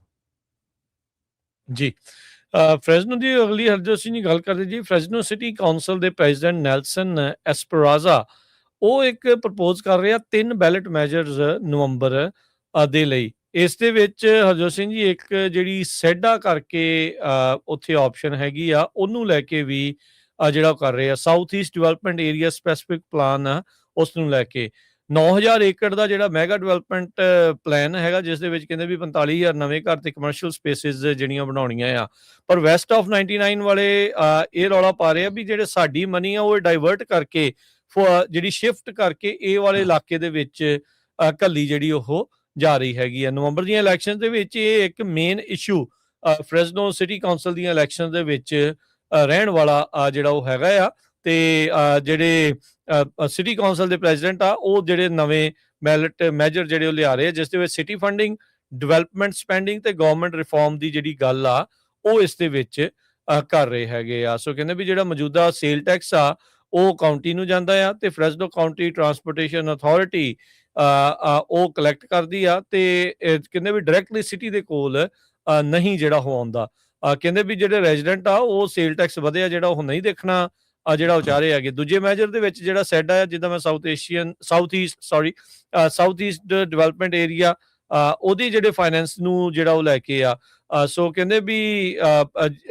ਜੀ ਫ੍ਰੈਜ਼ਨੋ ਦੀ ਅਗਲੀ ਹਰਜੋਤ ਸਿੰਘ ਜੀ ਗੱਲ ਕਰਦੇ ਜੀ। ਫ੍ਰੈਜ਼ਨੋ ਸਿਟੀ ਕਾਉਂਸਲ ਦੇ ਪ੍ਰੈਜ਼ੀਡੈਂਟ ਨੈਲਸਨ ਐਸਪਰਾਜ਼ਾ ਉਹ ਇੱਕ ਪ੍ਰਪੋਜ਼ ਕਰ ਰਿਹਾ 3 ਬੈਲਟ ਮੈਜਰਸ ਨਵੰਬਰ ਦੇ ਲਈ। ਇਸ ਦੇ ਵਿੱਚ ਹਰਜੋਤ ਸਿੰਘ ਜੀ ਇੱਕ ਜਿਹੜੀ ਸੈਡਾ ਕਰਕੇ ਉੱਥੇ ਆਪਸ਼ਨ ਹੈਗੀ ਆ ਉਹਨੂੰ ਲੈ ਕੇ ਵੀ ਜਿਹੜਾ ਉਹ ਕਰ ਰਹੇ ਆ। South East development area specific plan ਆ ਉਸ ਨੂੰ ਲੈ ਕੇ 9000 ਏਕੜ ਦਾ ਜਿਹੜਾ ਮੈਗਾ ਡਿਵੈਲਪਮੈਂਟ ਪਲਾਨ ਹੈਗਾ ਜਿਸ ਦੇ ਵਿੱਚ ਕਹਿੰਦੇ ਵੀ 45000 ਨਵੇਂ ਘਰ ਤੇ ਕਮਰਸ਼ੀਅਲ ਸਪੇਸਿਸ ਜਿਹੜੀਆਂ ਬਣਾਉਣੀਆਂ ਆ। ਪਰ ਵੈਸਟ ਆਫ 99 ਵਾਲੇ ਇਹ ਰੌਲਾ ਪਾ ਰਹੇ ਆ ਵੀ ਜਿਹੜੇ ਸਾਡੀ ਮਨੀ ਆ ਉਹ ਡਾਇਵਰਟ ਕਰਕੇ ਜਿਹੜੀ ਸ਼ਿਫਟ ਕਰਕੇ ਇਹ ਵਾਲੇ ਇਲਾਕੇ ਦੇ ਵਿੱਚ ਘੱਲੀ ਜਿਹੜੀ ਉਹ ਜਾ ਰਹੀ ਹੈਗੀ ਆ। ਨਵੰਬਰ ਦੀਆਂ ਇਲੈਕਸ਼ਨ ਦੇ ਵਿੱਚ ਇਹ ਇੱਕ main issue Fresno city council ਦੀਆਂ ਇਲੈਕਸ਼ਨ ਦੇ ਵਿੱਚ ਰਹਿਣ ਵਾਲਾ ਜਿਹੜਾ ਉਹ ਹੈਗਾ ਆ। ਤੇ ਜਿਹੜੇ ਸਿਟੀ ਕਾਉਂਸਲ ਦੇ ਪ੍ਰੈਜ਼ੀਡੈਂਟ ਆ ਉਹ ਜਿਹੜੇ ਨਵੇਂ ਬੈਲਟ ਮੈਜਰ ਜਿਹੜੇ ਉਹ ਲਿਆ ਰਹੇ ਆ ਜਿਸ ਦੇ ਵਿੱਚ ਸਿਟੀ ਫੰਡਿੰਗ, ਡਿਵੈਲਪਮੈਂਟ ਸਪੈਂਡਿੰਗ ਤੇ ਗਵਰਨਮੈਂਟ ਰਿਫਾਰਮ ਦੀ ਜਿਹੜੀ ਗੱਲ ਆ ਉਹ ਇਸ ਦੇ ਵਿੱਚ ਕਰ ਰਹੇ ਹੈਗੇ ਆ। ਸੋ ਕਹਿੰਦੇ ਵੀ ਜਿਹੜਾ ਮੌਜੂਦਾ ਸੇਲ ਟੈਕਸ ਆ ਉਹ ਕਾਉਂਟੀ ਨੂੰ ਜਾਂਦਾ ਆ ਤੇ ਫ੍ਰੈਜ਼ਨੋ ਕਾਉਂਟੀ ਟਰਾਂਸਪੋਰਟੇਸ਼ਨ ਅਥਾਰਟੀ ਉਹ ਕਲੈਕਟ ਕਰਦੀ ਆ ਤੇ ਕਹਿੰਦੇ ਵੀ ਡਾਇਰੈਕਟਲੀ ਸਿਟੀ ਦੇ ਕੋਲ ਨਹੀਂ ਜਿਹੜਾ ਉਹ ਆਉਂਦਾ। ਕਹਿੰਦੇ ਵੀ ਜਿਹੜੇ ਰੈਜ਼ੀਡੈਂਟ ਆ ਉਹ ਸੇਲ ਟੈਕਸ ਵਧਿਆ ਜਿਹੜਾ ਉਹ ਨਹੀਂ ਦੇਖਣਾ ਜਿਹੜਾ ਉਚਾਰੇ ਹੈਗੇ। ਦੂਜੇ ਮੈਜਰ ਦੇ ਵਿੱਚ ਜਿਹੜਾ ਸੈਡ ਆ ਜਿੱਦਾਂ ਮੈਂ ਸਾਊਥ ਈਸਟ ਡਿਵੈਲਪਮੈਂਟ ਏਰੀਆ ਉਹਦੀ ਜਿਹੜੇ ਫਾਈਨੈਂਸ ਨੂੰ ਜਿਹੜਾ ਉਹ ਲੈ ਕੇ ਆ। ਸੋ ਕਹਿੰਦੇ ਵੀ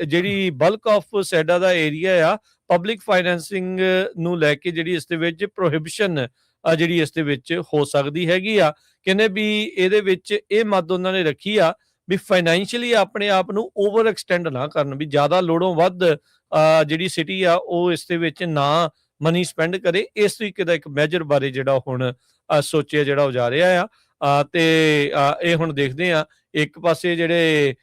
ਜਿਹੜੀ ਬਲਕ ਆਫ ਸੈਡਾ ਦਾ ਏਰੀਆ ਆ ਪਬਲਿਕ ਫਾਈਨੈਂਸਿੰਗ ਨੂੰ ਲੈ ਕੇ ਜਿਹੜੀ ਇਸ ਦੇ ਵਿੱਚ ਪ੍ਰੋਹਿਬਿਸ਼ਨ ਜਿਹੜੀ ਇਸ ਦੇ ਵਿੱਚ ਹੋ ਸਕਦੀ ਹੈਗੀ ਆ। ਕਹਿੰਦੇ ਵੀ ਇਹਦੇ ਵਿੱਚ ਇਹ ਮੱਦ ਉਹਨਾਂ ਨੇ ਰੱਖੀ ਆ ਵੀ ਫਾਈਨੈਂਸ਼ੀਅਲੀ ਆਪਣੇ ਆਪ ਨੂੰ ਓਵਰ ਐਕਸਟੈਂਡ ਨਾ ਕਰਨ, ਵੀ ਜ਼ਿਆਦਾ ਲੋੜੋਂ ਵੱਧ ਜਿਹੜੀ ਸਿਟੀ ਆ ਉਹ ਇਸ ਦੇ ਵਿੱਚ ਨਾ ਮਨੀ ਸਪੈਂਡ ਕਰੇ। ਇਸ ਤਰੀਕੇ ਦਾ ਇੱਕ ਮੈਜਰ ਬਾਰੇ ਜਿਹੜਾ ਹੁਣ ਸੋਚਿਆ ਜਿਹੜਾ ਉਹ ਜਾ ਰਿਹਾ ਆ ਤੇ ਇਹ ਹੁਣ ਦੇਖਦੇ ਆ। ਇੱਕ ਪਾਸੇ ਜਿਹੜੇ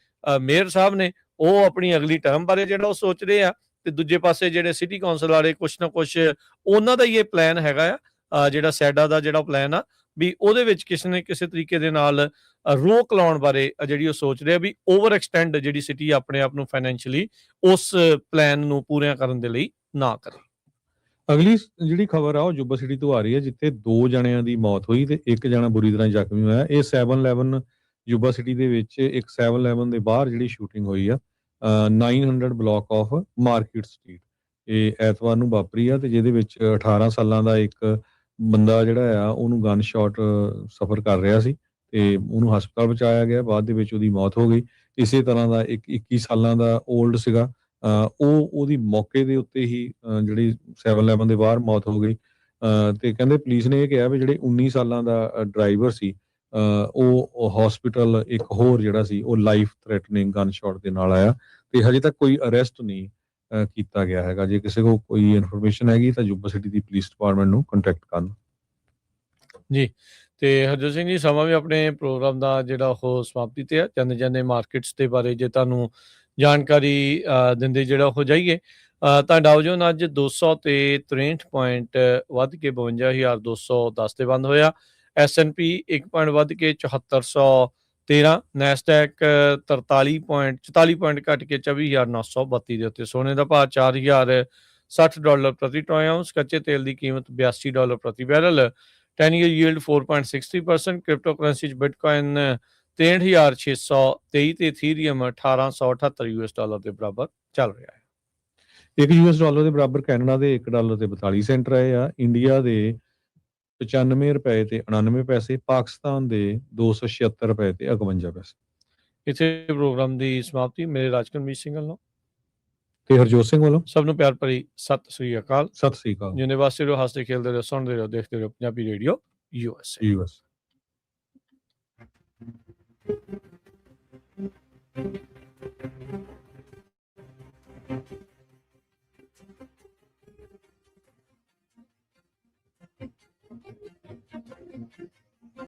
ਮੇਅਰ ਸਾਹਿਬ ਨੇ ਉਹ ਆਪਣੀ ਅਗਲੀ ਟਰਮ ਬਾਰੇ ਜਿਹੜਾ ਉਹ ਸੋਚ ਰਹੇ ਆ ਤੇ ਦੂਜੇ ਪਾਸੇ ਜਿਹੜੇ ਸਿਟੀ ਕੌਂਸਲ ਵਾਲੇ ਕੁਛ ਨਾ ਕੁਛ ਉਹਨਾਂ ਦਾ ਹੀ ਇਹ ਪਲਾਨ ਹੈਗਾ ਆ, ਜਿਹੜਾ ਸੈਡਾ ਦਾ ਜਿਹੜਾ ਪਲਾਨ ਆ ਵੀ ਉਹਦੇ ਵਿੱਚ ਕਿਸੇ ਨੇ ਕਿਸੇ ਤਰੀਕੇ ਦੇ ਨਾਲ ਰੋਕ ਲਾਉਣ ਬਾਰੇ ਜਿਹੜੀ ਉਹ ਸੋਚ ਰਿਹਾ ਵੀ ਓਵਰ ਐਕਸਟੈਂਡ ਜਿਹੜੀ ਸਿਟੀ ਆਪਣੇ ਆਪ ਨੂੰ ਫਾਈਨੈਂਸ਼ੀਅਲੀ ਉਸ ਪਲਾਨ ਨੂੰ ਪੂਰੀਆਂ ਕਰਨ ਦੇ ਲਈ ਨਾ ਕਰੇ। ਅਗਲੀ ਜਿਹੜੀ ਖਬਰ ਆ ਉਹ ਜੁੱਬਾ ਸਿਟੀ ਤੋਂ ਆ ਰਹੀ ਹੈ, ਜਿੱਥੇ 2 ਜਣਿਆਂ ਦੀ ਮੌਤ ਹੋਈ ਤੇ 1 ਜਣਾ ਬੁਰੀ ਤਰ੍ਹਾਂ ਜ਼ਖਮੀ ਹੋਇਆ। ਇਹ 7-11 ਜੁੱਬਾ ਸਿਟੀ ਦੇ ਵਿੱਚ ਇੱਕ 7-11 ਦੇ ਬਾਹਰ ਜਿਹੜੀ ਸ਼ੂਟਿੰਗ ਹੋਈ ਆ 900 ਬਲਾਕ ਆਫ ਮਾਰਕੀਟ ਸਟਰੀਟ। ਇਹ ਐਤਵਾਰ ਨੂੰ ਵਾਪਰੀ ਆ ਤੇ ਜਿਹਦੇ ਵਿੱਚ 18 ਸਾਲਾਂ ਦਾ ਇੱਕ ਬੰਦਾ ਜਿਹੜਾ ਆ ਉਹਨੂੰ ਗਨ ਸ਼ਾਟ ਸਫਰ ਕਰ ਰਿਹਾ ਸੀ ਤੇ ਉਹਨੂੰ ਹਸਪਤਾਲ ਪਹੁੰਚਾਇਆ ਗਿਆ, ਬਾਅਦ ਦੇ ਵਿੱਚ ਉਹਦੀ ਮੌਤ ਹੋ ਗਈ। ਇਸੇ ਤਰ੍ਹਾਂ ਦਾ ਇੱਕ 21 ਸਾਲਾਂ ਦਾ ਓਲਡ ਸੀਗਾ, ਉਹਦੀ ਮੌਕੇ ਦੇ ਉੱਤੇ ਹੀ ਜਿਹੜੀ 7-11 ਦੇ ਬਾਹਰ ਮੌਤ ਹੋ ਗਈ। ਤੇ ਕਹਿੰਦੇ ਪੁਲਿਸ ਨੇ ਇਹ ਕਿਹਾ ਵੀ ਜਿਹੜੇ 19 ਸਾਲਾਂ ਦਾ ਡਰਾਈਵਰ ਸੀ ਉਹ ਹਸਪੀਟਲ ਇੱਕ ਹੋਰ ਜਿਹੜਾ ਸੀ ਉਹ ਲਾਈਫ ਥ੍ਰੈਟਨਿੰਗ ਗਨ ਸ਼ਾਟ ਦੇ ਨਾਲ ਆਇਆ ਤੇ ਹਜੇ ਤੱਕ ਕੋਈ ਅਰੈਸਟ ਨਹੀਂ ਕੀਤਾ ਗਿਆ ਹੈਗਾ। ਜੇ ਕਿਸੇ ਕੋਲ ਕੋਈ ਇਨਫੋਰਮੇਸ਼ਨ ਹੈਗੀ ਤਾਂ ਜੁੱਬਾ ਸਿਟੀ ਦੀ ਪੁਲਿਸ ਡਿਪਾਰਟਮੈਂਟ ਨੂੰ ਕੰਟੈਕਟ ਕਰਨ ਜੀ। ਤੇ ਹਰਜੋਤ ਸਿੰਘ ਜੀ, ਸਮਾਂ ਵੀ ਆਪਣੇ ਪ੍ਰੋਗਰਾਮ ਦਾ ਜਿਹੜਾ ਉਹ ਸਮਾਪਤੀ ਤੇ ਆ। ਜਾਂਦੇ ਮਾਰਕੀਟਸ ਦੇ ਬਾਰੇ ਜੇ ਤੁਹਾਨੂੰ ਜਾਣਕਾਰੀ ਦਿੰਦੇ ਜਿਹੜਾ ਉਹ ਜਾਈਏ ਤਾਂ ਡਾਓ ਜੋਨ ਅੱਜ 200 ਤੇ 63 ਪੁਆਇੰਟ ਵੱਧ ਕੇ 52,210 ਤੇ ਬੰਦ ਹੋਇਆ। S&P 1 ਪੁਆਇੰਟ ਵੱਧ ਕੇ 7413, ਨੈਸਡੈਕ 44 ਪੁਆਇੰਟ ਘਟ ਕੇ 24,932 ਦੇ ਉੱਤੇ। ਸੋਨੇ ਦਾ ਭਾਅ $4,060 ਪ੍ਰਤੀ ਟਰੋਏ ਆਉਂਸ, ਕੱਚੇ ਤੇਲ ਦੀ ਕੀਮਤ $82 ਪ੍ਰਤੀ barrel, 10 year yield 4.63%, crypto currency ਚ ਬਿਟਕਾਇਨ 63,623 ਤੇ ਇਥੀਰੀਅਮ 1878 ਯੂਐਸ ਡਾਲਰ ਦੇ ਬਰਾਬਰ ਚੱਲ ਰਿਹਾ ਹੈ। $1 ਦੇ ਬਰਾਬਰ ਕੈਨੇਡਾ ਦੇ $1 ਤੇ 42 ਸੈਂਟ ਰਹੇ ਆ। ਇੰਡੀਆ ਦੇ 95 ਰੁਪਏ ਤੇ 99 ਪੈਸੇ, ਪਾਕਿਸਤਾਨ ਦੇ 276 ਰੁਪਏ ਤੇ 51 ਪੈਸੇ। ਇੱਥੇ ਪ੍ਰੋਗਰਾਮ ਦੀ ਸਮਾਪਤੀ ਮੇਰੇ ਰਾਜਕਰਮਜੀਤ ਸਿੰਘ ਵੱਲੋਂ ਤੇ ਹਰਜੋਤ ਸਿੰਘ ਵੱਲੋਂ ਸਭ ਨੂੰ ਪਿਆਰ ਭਰੀ ਸਤਿ ਸ੍ਰੀ ਅਕਾਲ। ਸਤਿ ਸ੍ਰੀ ਅਕਾਲ। ਜਿੰਨੇ ਵਾਸਤੇ ਰਹੋ, ਹੱਸਦੇ ਖੇਲਦੇ ਰਹੋ, ਸੁਣਦੇ ਰਹੋ, ਦੇਖਦੇ ਰਹੋ ਪੰਜਾਬੀ ਰੇਡੀਓ USA।